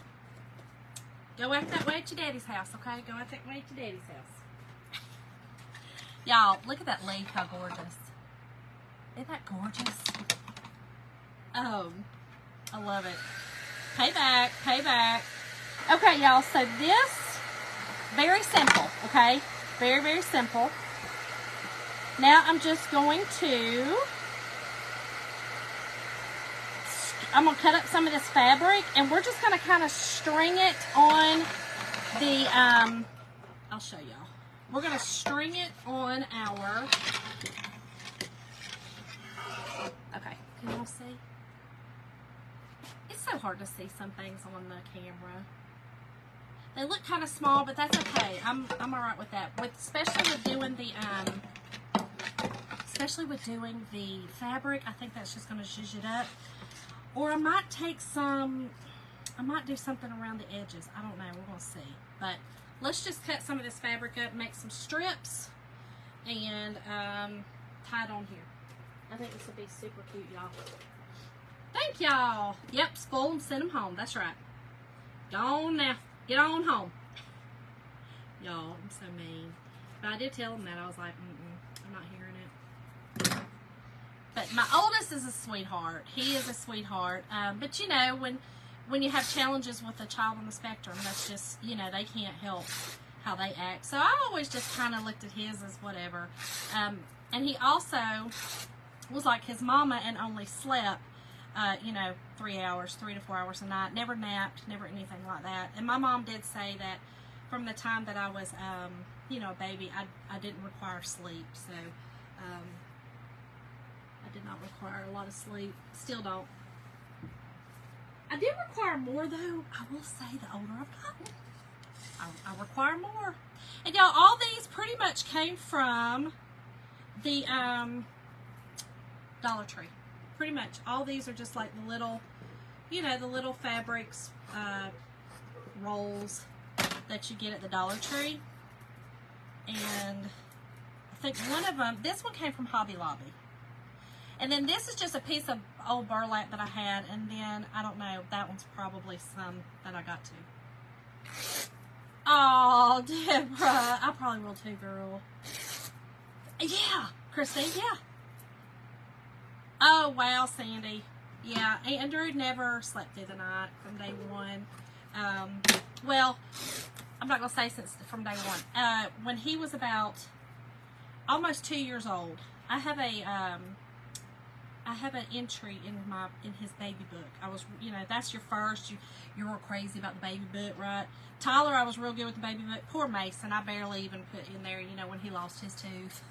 Go act that way at your daddy's house, okay? Go act that way at your daddy's house. Y'all, look at that leaf, how gorgeous. Isn't that gorgeous? I love it. Payback, payback. Okay, y'all, so this, very simple, okay? Very, very simple. Now I'm just going to, I'm going to cut up some of this fabric, and we're just going to kind of string it on the, I'll show y'all. We're going to string it on our Okay, can y'all see? It's so hard to see some things on the camera. They look kind of small, but that's okay. I'm all right with that. Especially with doing the fabric, I think that's just going to zhuzh it up. Or I might take some. I might do something around the edges. I don't know. We're going to see. But let's just cut some of this fabric up, make some strips, and tie it on here. I think this will be super cute, y'all. Thank y'all. Yep, spoil them, send them home. That's right. Go on now. Get on home. Y'all, I'm so mean. But I did tell them that. I was like, I'm not hearing it. But my oldest is a sweetheart. He is a sweetheart. But you know, when you have challenges with a child on the spectrum, that's just, you know, they can't help how they act. So I always just kind of looked at his as whatever. And he also was like his mama and only slept, you know, 3 to 4 hours a night. Never napped, never anything like that. And my mom did say that from the time that I was, you know, a baby, I didn't require sleep. So I did not require a lot of sleep. Still don't. I do require more, though. I will say the older I've gotten, I require more. And y'all, all these pretty much came from the Dollar Tree. Pretty much. All these are just like the little, you know, the little fabrics, rolls that you get at the Dollar Tree. And I think one of them, this one came from Hobby Lobby. And then this is just a piece of old burlap that I had. And then, I don't know, that one's probably some that I got to. Oh, Deborah. I probably will too, girl. Yeah, Christine, yeah. Oh, wow, Sandy. Yeah, Andrew never slept through the night from day one. Well, I'm not going to say from day one. When he was about almost 2 years old, I have an entry in his baby book. I was, you know, that's your first. You're real crazy about the baby book, right? Tyler, I was real good with the baby book. Poor Mason, I barely even put in there, you know, when he lost his tooth.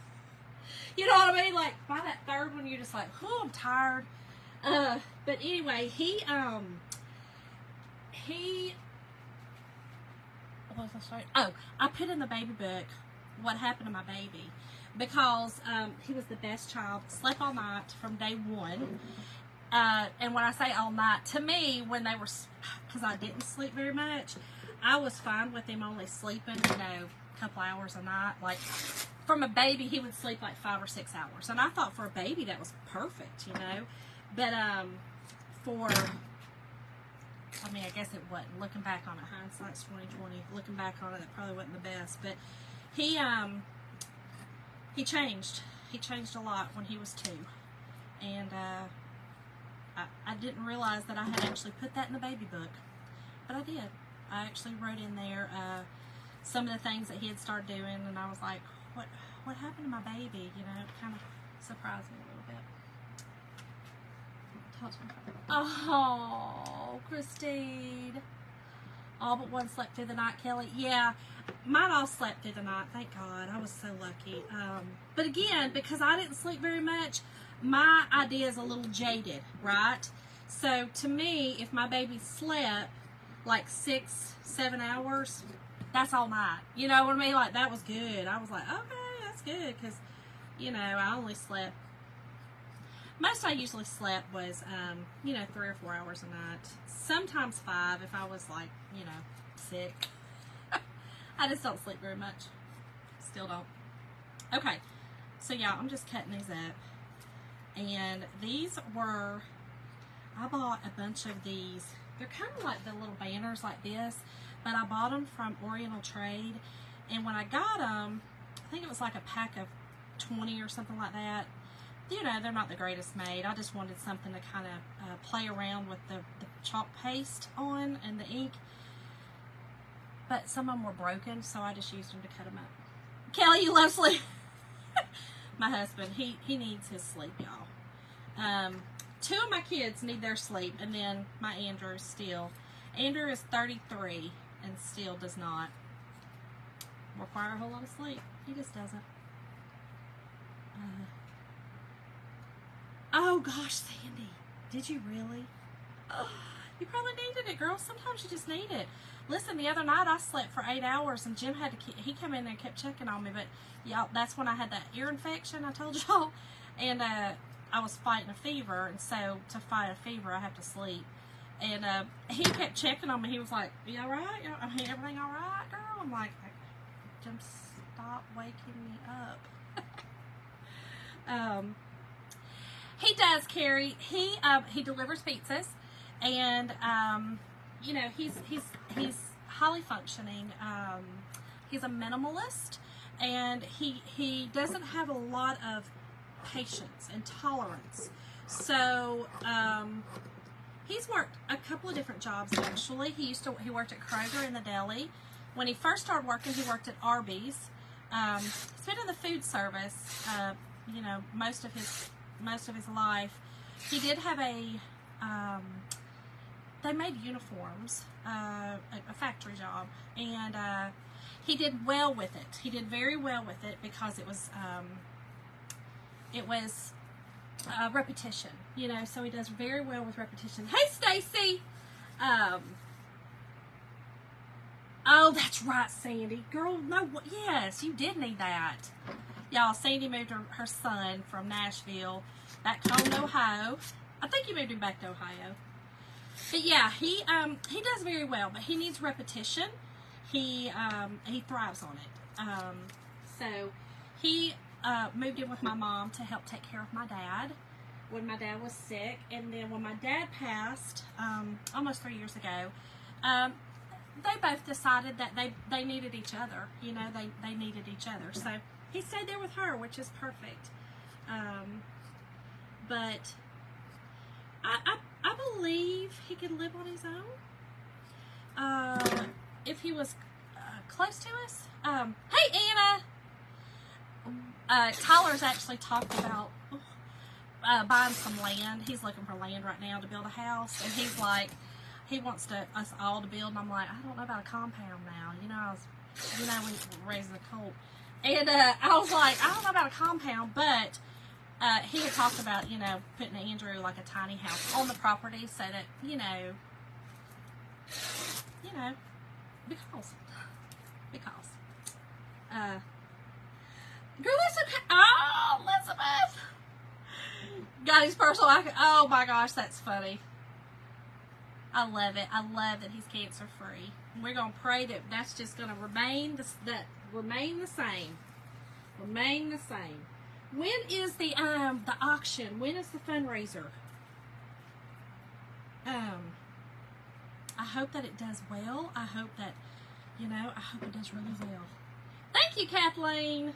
You know what I mean? Like, by that third one, you're just like, oh, I'm tired. But anyway, what was I saying? Oh, I put in the baby book what happened to my baby. Because he was the best child, slept all night from day one. And when I say all night, to me, when they were, because I didn't sleep very much, I was fine with him only sleeping, you know, a couple hours a night. Like, from a baby, he would sleep like 5 or 6 hours. And I thought for a baby that was perfect, you know. But I mean, I guess it wasn't. Looking back on it, hindsight's 20/20. Looking back on it, that probably wasn't the best. But he changed. He changed a lot when he was 2. And I didn't realize that I had actually put that in the baby book. But I did. I actually wrote in there some of the things that he had started doing, and I was like, what happened to my baby? You know, it kind of surprised me a little bit. Oh, Christine. All but one slept through the night, Kelly. Yeah, mine all slept through the night. Thank God. I was so lucky. But again, because I didn't sleep very much, my idea is a little jaded, right? So to me, if my baby slept like 6-7 hours, that's all night. You know what I mean? Like, that was good. I was like, okay, that's good. Because, you know, I only slept. Most I usually slept was, you know, 3 or 4 hours a night. Sometimes 5 if I was, like, you know, sick. I just don't sleep very much. Still don't. Okay. So, y'all, I'm just cutting these up. And these were, I bought a bunch of these. They're kind of like the little banners like this. But I bought them from Oriental Trade. And when I got them, I think it was like a pack of 20 or something like that. You know, they're not the greatest made. I just wanted something to kind of play around with the chalk paste on and the ink. But some of them were broken, so I just used them to cut them up. Kelly, you love sleep. My husband, he needs his sleep, y'all. 2 of my kids need their sleep, and then my Andrew still. Andrew is 33 and still does not require a whole lot of sleep. He just doesn't. Oh, Oh gosh, Sandy, did you really? Oh, you probably needed it, girl. Sometimes you just need it. Listen, the other night I slept for 8 hours, and Jim had to he came in there and kept checking on me. But y'all, that's when I had that ear infection I told y'all, and I was fighting a fever, and so to fight a fever I have to sleep. And he kept checking on me. He was like, "You all right? I mean, everything all right, girl?" I'm like, "Jim, stop waking me up." He does, Carrie. He delivers pizzas, and you know, he's highly functioning. He's a minimalist, and he doesn't have a lot of patience and tolerance. So he's worked a couple of different jobs actually. He worked at Kroger in the deli. When he first started working, he worked at Arby's. He's been in the food service, you know, most of his life. He did have they made uniforms, a factory job, and he did well with it. He did very well with it because it was repetition, you know, so he does very well with repetition. Hey, Stacy! Oh, that's right, Sandy. Girl, no, yes, you did need that. Y'all, Sandy moved her son from Nashville back home to Ohio. I think you moved him back to Ohio. But yeah, he does very well, but he needs repetition. He thrives on it. So he moved in with my mom to help take care of my dad when my dad was sick, and then when my dad passed almost 3 years ago, they both decided that they needed each other. You know, they needed each other. So he stayed there with her, which is perfect. But I believe he could live on his own if he was close to us. Hey, Anna! Tyler's actually talked about buying some land. He's looking for land right now to build a house, and he's like, he wants us all to build, and I'm like, I don't know about a compound now. You know, we were raising a colt. And I was like, I don't know about a compound, but he had talked about, you know, putting Andrew like a tiny house on the property so that, you know, because. Girl, listen, oh, Elizabeth! Got his personal, oh my gosh, that's funny. I love it. I love that he's cancer free. We're gonna pray that that's just gonna remain the same. Remain the same. When is the auction? When is the fundraiser? I hope that it does well. I hope that, you know, I hope it does really well. Thank you, Kathleen.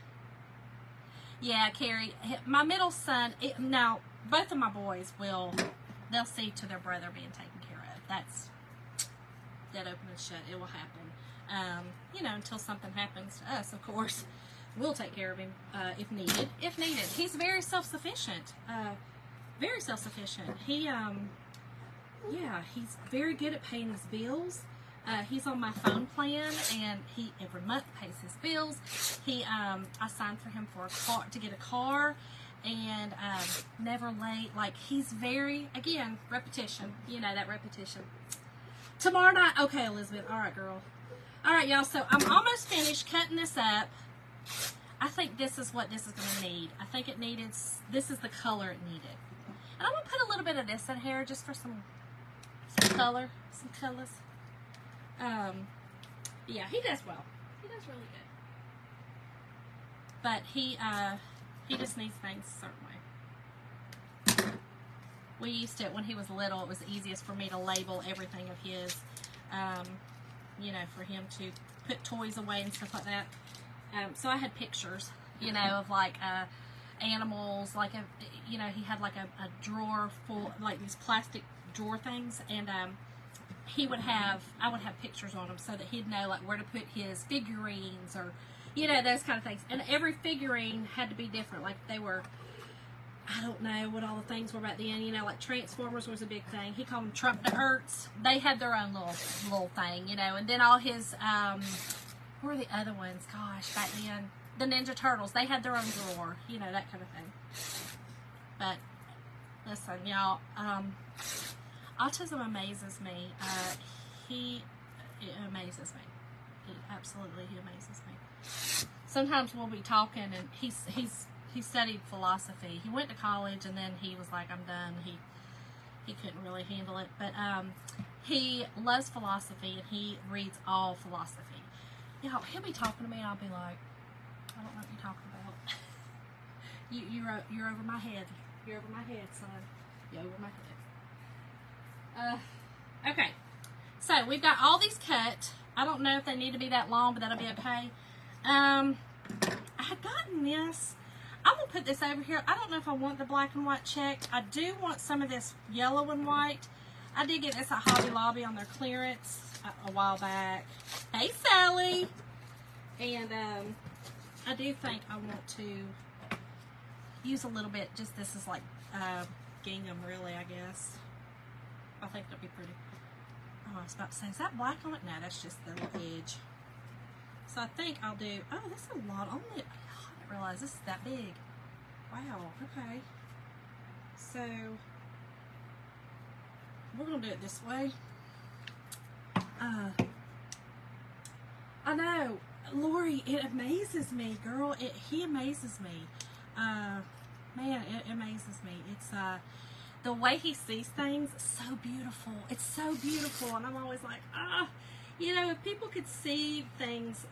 Yeah, Carrie, my middle son, now, both of my boys they'll see to their brother being taken care of. That's dead open and shut. It will happen. You know, until something happens to us, of course, we'll take care of him if needed. If needed. He's very self-sufficient. Very self-sufficient. Yeah, he's very good at paying his bills. He's on my phone plan, and he every month pays his bills. I signed for him to get a car, and never late. Like, he's very, again, repetition. You know, that repetition. Tomorrow night, okay, Elizabeth. All right, girl. All right, y'all. So I'm almost finished cutting this up. I think this is what this is going to need. I think this is the color it needed. And I'm going to put a little bit of this in here just for some color, some colors. Yeah, he does well. He does really good. But he just needs things a certain way. We used to, when he was little, it was the easiest for me to label everything of his, you know, for him to put toys away and stuff like that. So I had pictures, you know, of like animals, like you know, he had like a drawer full, like these plastic drawer things, and I would have pictures on him so that he'd know like where to put his figurines, or, you know, those kind of things. And every figurine had to be different. Like, they were, I don't know what all the things were back then, you know, like Transformers was a big thing. He called them Trump to Ertz. They had their own little thing, you know. And then all his, what were the other ones? Gosh, back then. The Ninja Turtles, they had their own drawer, you know, that kind of thing. But Listen, y'all, autism amazes me. It amazes me. He amazes me. Sometimes we'll be talking, and he studied philosophy. He went to college, and then he was like, I'm done. He couldn't really handle it, but he loves philosophy, and he reads all philosophy. You know, he'll be talking to me, and I'll be like, I don't know what you're talking about. You're over my head. You're over my head, son. You're over my head. Okay. So we've got all these cut. I don't know if they need to be that long, but that'll be okay. I had gotten this. I'm going to put this over here. I don't know if I want the black and white checked. I do want some of this yellow and white. I did get this at Hobby Lobby on their clearance a while back. Hey, Sally. And I do think I want to use a little bit. Just this is like gingham, really, I guess. I think that'll be pretty. Oh, I was about to say, is that black on it? No, that's just the little edge. So I think I'll do, oh, this is a lot. I didn't realize this is that big. Wow, okay. So, we're going to do it this way. I know, Lori, it amazes me, girl. He amazes me. Man, it amazes me. It's, the way he sees things, so beautiful. It's so beautiful, and I'm always like, you know, if people could see things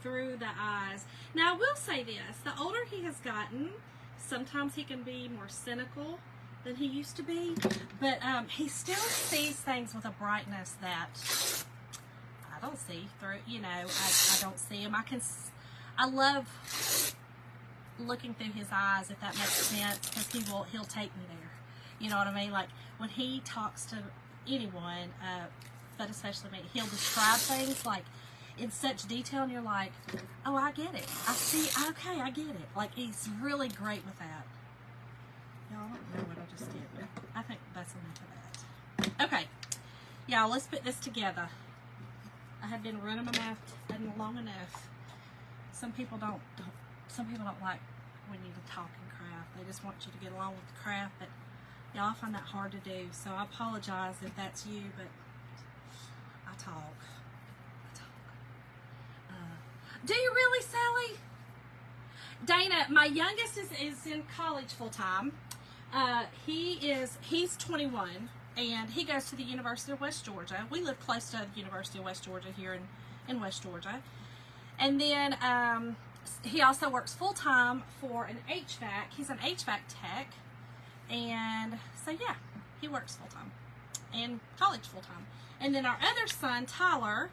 through the eyes. Now, I will say this. The older he has gotten, sometimes he can be more cynical than he used to be, but he still sees things with a brightness that I don't see through, you know, I don't see him. I love looking through his eyes, if that makes sense, because he'll take me there. You know what I mean? Like, when he talks to anyone, but especially me, he'll describe things, like, in such detail, and you're like, oh, I get it. I see, okay, I get it. Like, he's really great with that. Y'all, I don't know what I just did, but I think that's enough of that. Okay. Y'all, let's put this together. I have been running my mouth long enough. Some people don't like when you talk in craft. They just want you to get along with the craft, but y'all, I find that hard to do, so I apologize if that's you, but I talk. Do you really, Sally? Dana, my youngest is in college full-time. He's 21, and he goes to the University of West Georgia. We live close to the University of West Georgia here in West Georgia. And then he also works full-time for an HVAC. He's an HVAC tech. And so, yeah, he works full-time and college full-time. And then our other son, Tyler,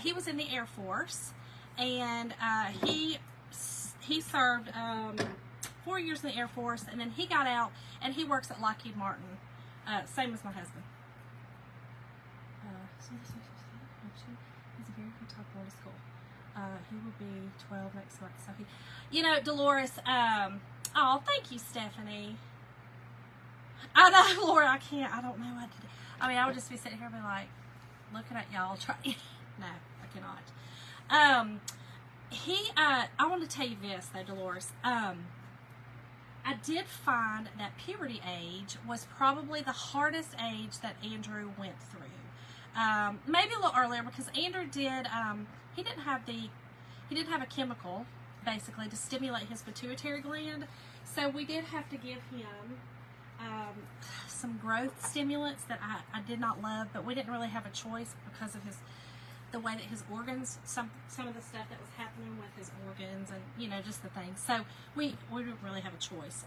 he was in the Air Force, and he served 4 years in the Air Force, and then he got out, and he works at Lockheed Martin, same as my husband. He's a very good top boy to school. He will be 12 next month. So you know, Dolores, oh, thank you, Stephanie. I know, Laura, I don't know what to do. I mean, I would just be sitting here and be like, looking at y'all trying. No, I cannot. I want to tell you this, though, Dolores. I did find that puberty age was probably the hardest age that Andrew went through. Maybe a little earlier, because Andrew did, he didn't have a chemical, basically, to stimulate his pituitary gland. So we did have to give him some growth stimulants that I did not love, but we didn't really have a choice because of the way that his organs, some of the stuff that was happening with his organs, and you know, just the things. So we didn't really have a choice.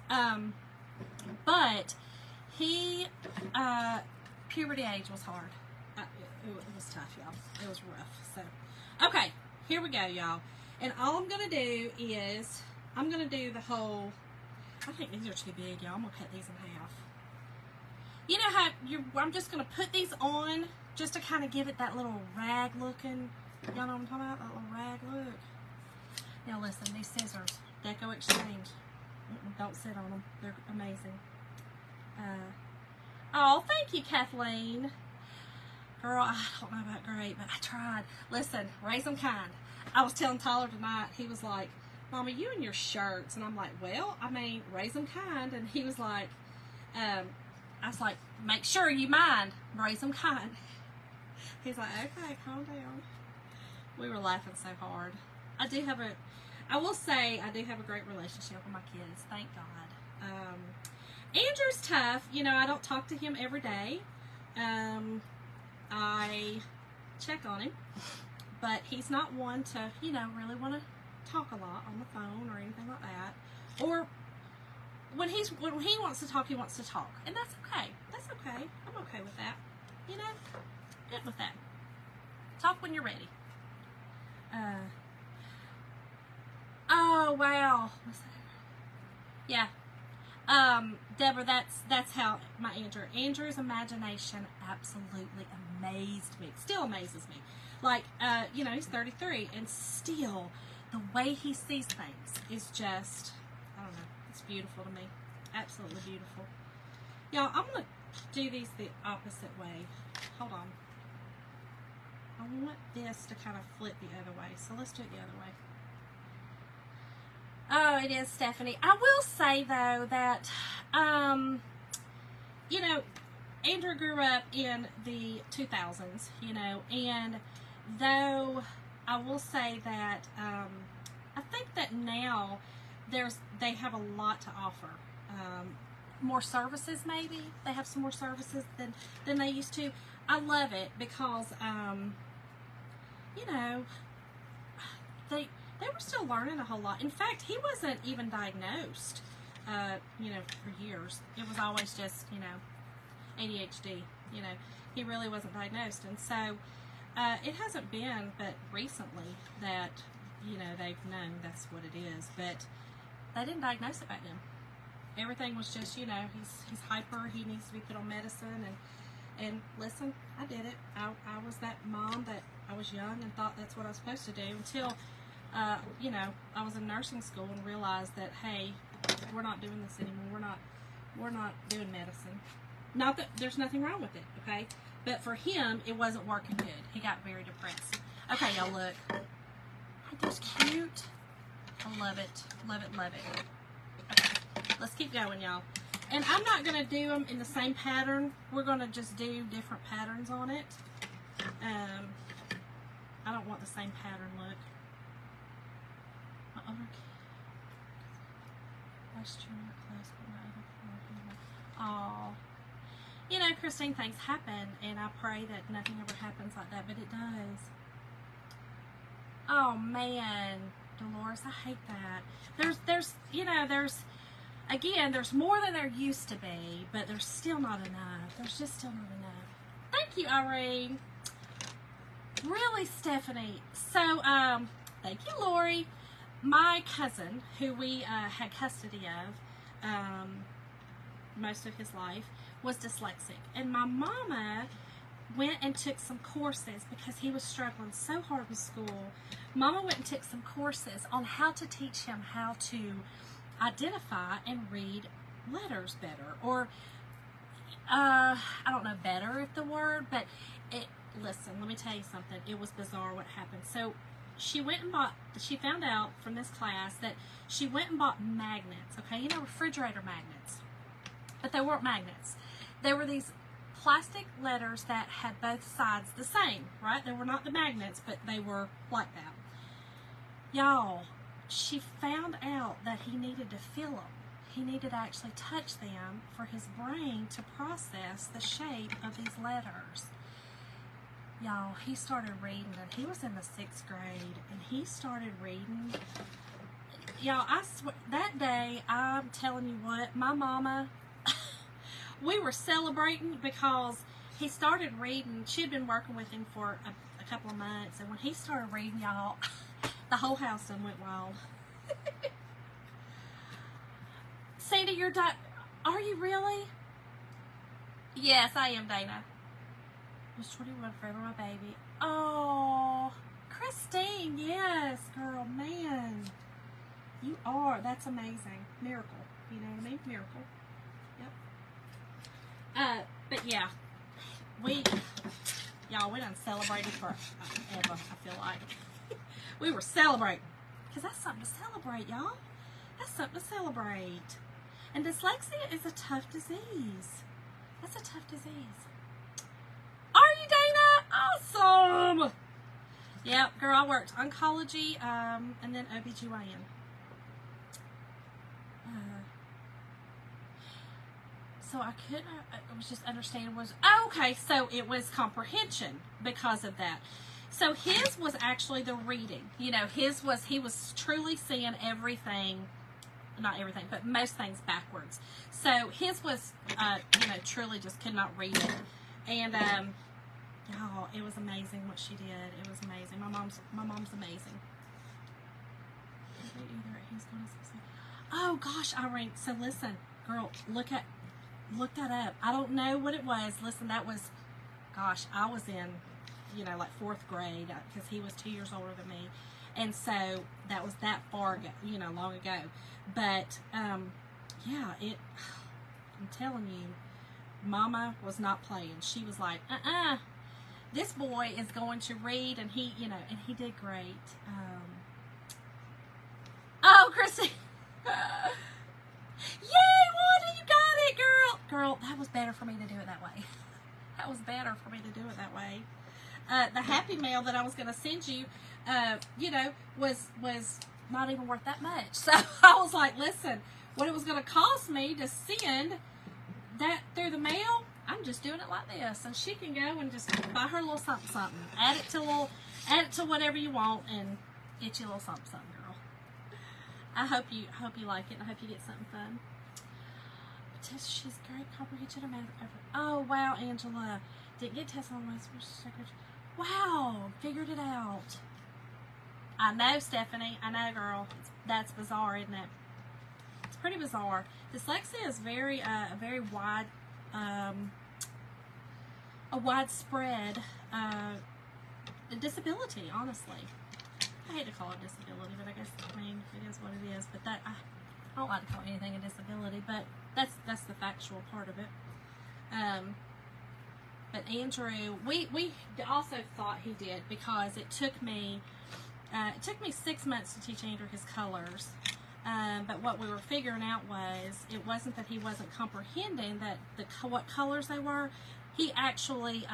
But he puberty age was hard. It was tough, y'all. It was rough. So okay, here we go, y'all. And all I'm gonna do is I'm gonna do the whole. I think these are too big, y'all. I'm gonna cut these in half. You know how I'm just gonna put these on just to kind of give it that little rag looking. Y'all know what I'm talking about? That little rag look. Now listen, these scissors, Deco Exchange. Don't sit on them. They're amazing. Oh, thank you, Kathleen. Girl, I don't know about great, but I tried. Listen, raise them kind. I was telling Tyler tonight, he was like, Mama, you and your shirts. And I'm like, well, I mean, raise them kind. And he was like, I was like, make sure you mind. Raise them kind. He's like, okay, calm down. We were laughing so hard. I will say, I do have a great relationship with my kids. Thank God. Andrew's tough. You know, I don't talk to him every day. I check on him. But he's not one to, you know, really want to talk a lot on the phone or anything like that. Or when he wants to talk, he wants to talk. And that's okay. That's okay. I'm okay with that. You know? Good with that. Talk when you're ready. Oh, wow. What's that? Yeah. Deborah, that's how my Andrew's imagination absolutely amazed me. Still amazes me. Like, you know, he's 33, and still, the way he sees things is just, I don't know, it's beautiful to me. Absolutely beautiful. Y'all, I'm going to do these the opposite way. Hold on. I want this to kind of flip the other way, so let's do it the other way. Oh, it is, Stephanie. I will say, though, that, you know, Andrew grew up in the 2000s, you know, and though I will say that I think that now they have a lot to offer. More services, maybe. They have some more services than they used to. I love it because, you know, they were still learning a whole lot. In fact, he wasn't even diagnosed, you know, for years. It was always just, you know, ADHD. You know, he really wasn't diagnosed. And so it hasn't been but recently that, you know, they've known that's what it is. But they didn't diagnose it back then. Everything was just, you know, he's hyper, he needs to be put on medicine. And listen, I did it. I was that mom that I was young and thought that's what I was supposed to do until, you know, I was in nursing school and realized that, hey, we're not doing this anymore. We're not doing medicine. Not that there's nothing wrong with it, okay? But for him, it wasn't working good. He got very depressed. Okay, y'all, look. Aren't those cute? I love it. Love it, love it. Okay, let's keep going, y'all. And I'm not going to do them in the same pattern. We're going to just do different patterns on it. I don't want the same pattern look. Oh, you know, Christine, things happen, and I pray that nothing ever happens like that, but it does. Oh man, Dolores, I hate that. There's, you know, again, there's more than there used to be, but there's still not enough. There's just still not enough. Thank you, Irene. Really, Stephanie. So, thank you, Lori. My cousin, who we had custody of most of his life, was dyslexic. And my mama went and took some courses because he was struggling so hard in school. Mama went and took some courses on how to teach him how to identify and read letters better. Or, I don't know better if the word, but listen, let me tell you something. It was bizarre what happened. So she went and she found out from this class that she went and bought magnets, okay? You know, refrigerator magnets. But they weren't magnets. They were these plastic letters that had both sides the same, right? They were not the magnets, but they were like that. Y'all, she found out that he needed to feel them. He needed to actually touch them for his brain to process the shape of these letters. Y'all, he started reading, and he was in the 6th grade, and he started reading. Y'all, I swear, that day, I'm telling you what, my mama, we were celebrating because he started reading. She had been working with him for a couple of months, and when he started reading, y'all, the whole house done went wild. Sandy, are you really? Yes, I am, Dana. Was 21 forever my baby. Oh, Christine, yes, girl, man. You are. That's amazing. Miracle. You know what I mean? Miracle. Yep. But yeah, y'all, we done celebrated forever, I feel like. We were celebrating. Because that's something to celebrate, y'all. That's something to celebrate. And dyslexia is a tough disease. That's a tough disease. Are you, Dana? Awesome. Yeah, girl, I worked oncology and then OBGYN. So I couldn't, I was just understanding okay, so it was comprehension because of that. So his was actually the reading. You know, he was truly seeing everything, not everything, but most things backwards. So his was, you know, truly just could not read it. And, y'all, it was amazing what she did. It was amazing. My mom's amazing. Oh gosh, Irene. So listen, girl, look that up. I don't know what it was. Listen, that was, gosh, I was in, you know, like 4th grade because he was 2 years older than me. And so that was that far ago, you know, long ago. But, yeah, I'm telling you, Mama was not playing. She was like, this boy is going to read, and he, you know, and he did great. Oh, Christy. Yay, Wanda, you got it, girl. Girl, that was better for me to do it that way. That was better for me to do it that way. The Happy Mail that I was going to send you, you know, was not even worth that much. So I was like, listen, what it was going to cost me to send that through the mail, I'm just doing it like this. And she can go and just buy her a little something, something. Add it to whatever you want and get you a little something, something, girl. I hope you like it. I hope you get something fun. She's great comprehension of math. Oh, wow, Angela. Didn't get tests on my secretary. Wow, figured it out. I know, Stephanie. I know, girl. That's bizarre, isn't it? It's pretty bizarre. Dyslexia is very wide, a widespread disability, honestly. I hate to call it disability, but I guess, I mean, it is what it is. But that, I don't like to call anything a disability, but that's the factual part of it. But Andrew, we also thought he did because it took me 6 months to teach Andrew his colors. But what we were figuring out was it wasn't that he wasn't comprehending that what colors they were. He actually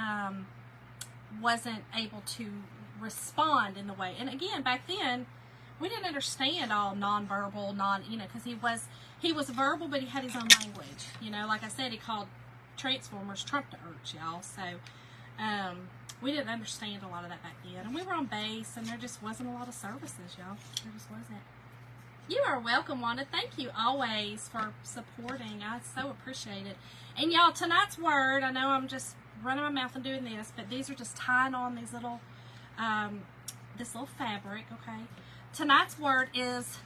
wasn't able to respond in the way. And again, back then, we didn't understand all nonverbal, because he was verbal, but he had his own language. You know, like I said, he called Transformers Trump to Urch, y'all. So we didn't understand a lot of that back then. And we were on base, and there just wasn't a lot of services, y'all. There just wasn't. You are welcome, Wanda. Thank you always for supporting. I so appreciate it. And y'all, tonight's word, I know I'm just running my mouth and doing this, but these are just tying on these little, this little fabric, okay? Tonight's word is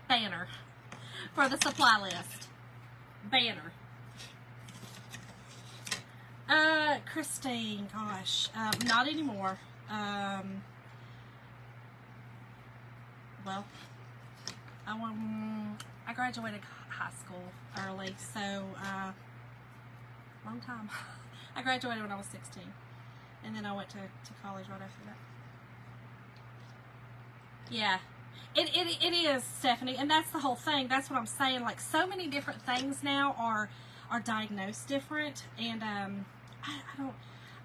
banner for the supply list. Banner. Christine, gosh, not anymore. Well, I graduated high school early, so long time. I graduated when I was 16, and then I went to college right after that. Yeah, it is, Stephanie, and that's the whole thing. That's what I'm saying. Like, so many different things now are diagnosed different, and I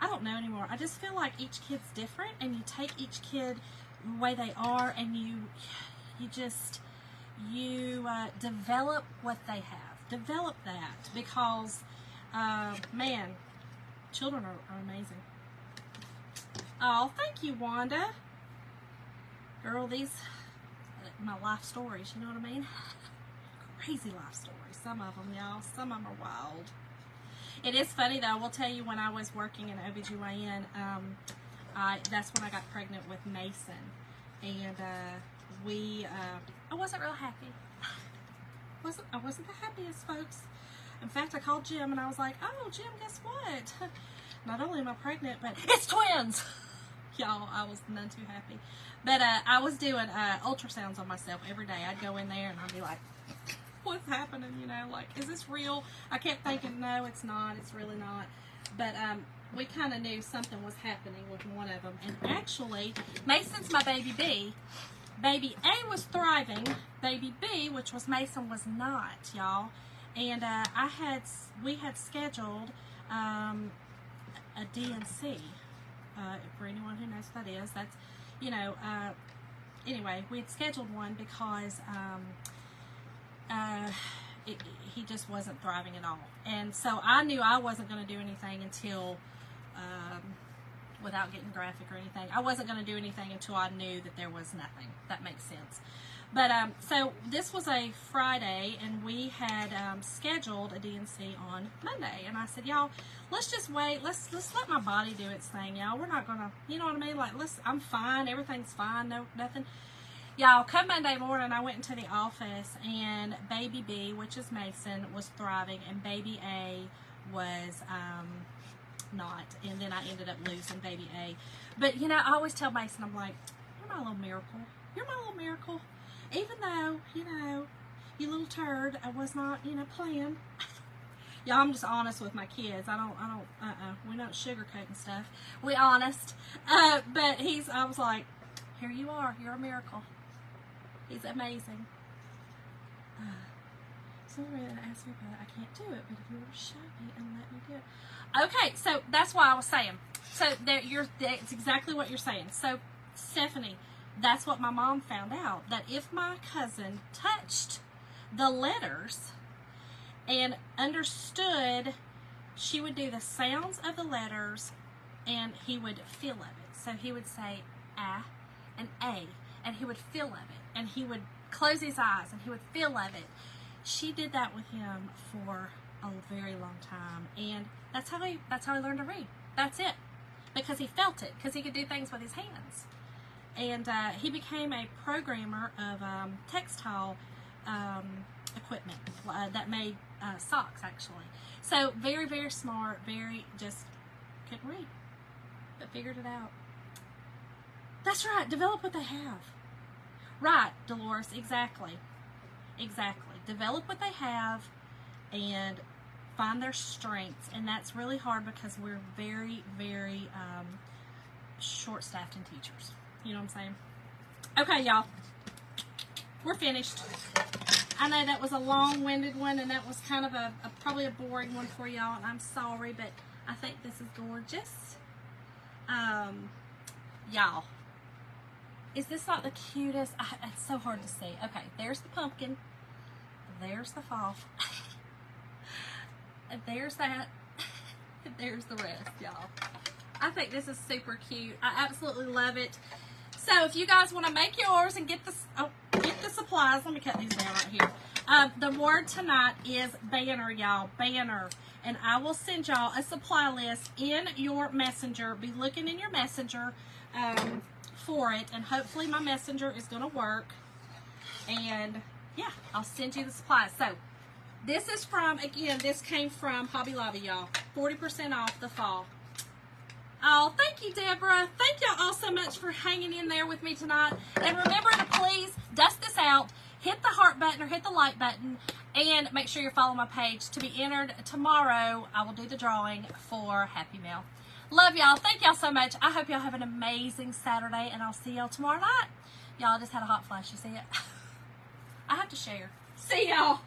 don't know anymore. I just feel like each kid's different, and you take each kid the way they are, and you develop what they have. Develop that, because man, children are amazing. Oh, thank you, Wanda. Girl, these my life stories, you know what I mean? Crazy life stories. Some of them, y'all. Some of them are wild. It is funny, though. I will tell you, when I was working in OBGYN, that's when I got pregnant with Mason. And I wasn't real happy. I wasn't the happiest, folks. In fact, I called Jim, and I was like, oh, Jim, guess what? Not only am I pregnant, but it's twins. Y'all, I was none too happy. But I was doing ultrasounds on myself every day. I'd go in there, and I'd be like, what's happening, you know? Like, is this real? I kept thinking, no, it's not. It's really not. But we kind of knew something was happening with one of them. And actually, Mason's my baby B. Baby A was thriving. Baby B, which was Mason, was not, y'all. And we had scheduled a D&C. For anyone who knows what that is, that's, you know, anyway, we had scheduled one because he just wasn't thriving at all. And so I knew I wasn't going to do anything until, without getting graphic or anything, I wasn't going to do anything until I knew that there was nothing. That makes sense. But, so this was a Friday, and we had scheduled a D&C on Monday. And I said, y'all, let's just wait. Let's let my body do its thing, y'all. We're not going to, you know what I mean? Like, I'm fine. Everything's fine. No, nothing. Y'all, come Monday morning, I went into the office, and baby B, which is Mason, was thriving, and baby A was not. And then I ended up losing baby A. But, you know, I always tell Mason, I'm like, you're my little miracle. You're my little miracle. Even though, you know, you little turd, I was not, you know, playing. Y'all, I'm just honest with my kids. We don't sugarcoat and stuff. We honest. But I was like, here you are. You're a miracle. He's amazing. Somebody asked me about it. I can't do it, but if you were to show me and let me do it. Okay, so that's why I was saying. So that's exactly what you're saying. So, Stephanie, that's what my mom found out. That if my cousin touched the letters and understood, she would do the sounds of the letters and he would feel of it. So he would say ah and a, and he would feel of it. And he would close his eyes and he would feel of it. She did that with him for a very long time. And that's how he learned to read. That's it. Because he felt it. Because he could do things with his hands. And he became a programmer of textile equipment that made socks, actually. So, very, very smart. Very, just couldn't read. But figured it out. That's right. Develop what they have. Right, Dolores. Exactly. Exactly. Develop what they have and find their strengths. And that's really hard because we're very, very short-staffed in teachers. You know what I'm saying? Okay, y'all. We're finished. I know that was a long-winded one, and that was kind of probably a boring one for y'all, and I'm sorry, but I think this is gorgeous. Y'all. Is this not the cutest? It's so hard to see. Okay, there's the pumpkin. There's the fall. There's that. There's the rest, y'all. I think this is super cute. I absolutely love it. So if you guys want to make yours and get the supplies, let me cut these down right here. The word tonight is banner, y'all. Banner. And I will send y'all a supply list in your messenger. Be looking in your messenger for it. And hopefully my messenger is going to work. And yeah, I'll send you the supplies. So this is from, again, this came from Hobby Lobby, y'all. 40% off the fall. Oh, thank you, Deborah. Thank y'all all so much for hanging in there with me tonight. And remember to please dust this out, hit the heart button or hit the like button, and make sure you're following my page to be entered tomorrow. I will do the drawing for Happy Mail. Love y'all. Thank y'all so much. I hope y'all have an amazing Saturday, and I'll see y'all tomorrow night. Y'all, I just had a hot flash. You see it? I have to share. See y'all.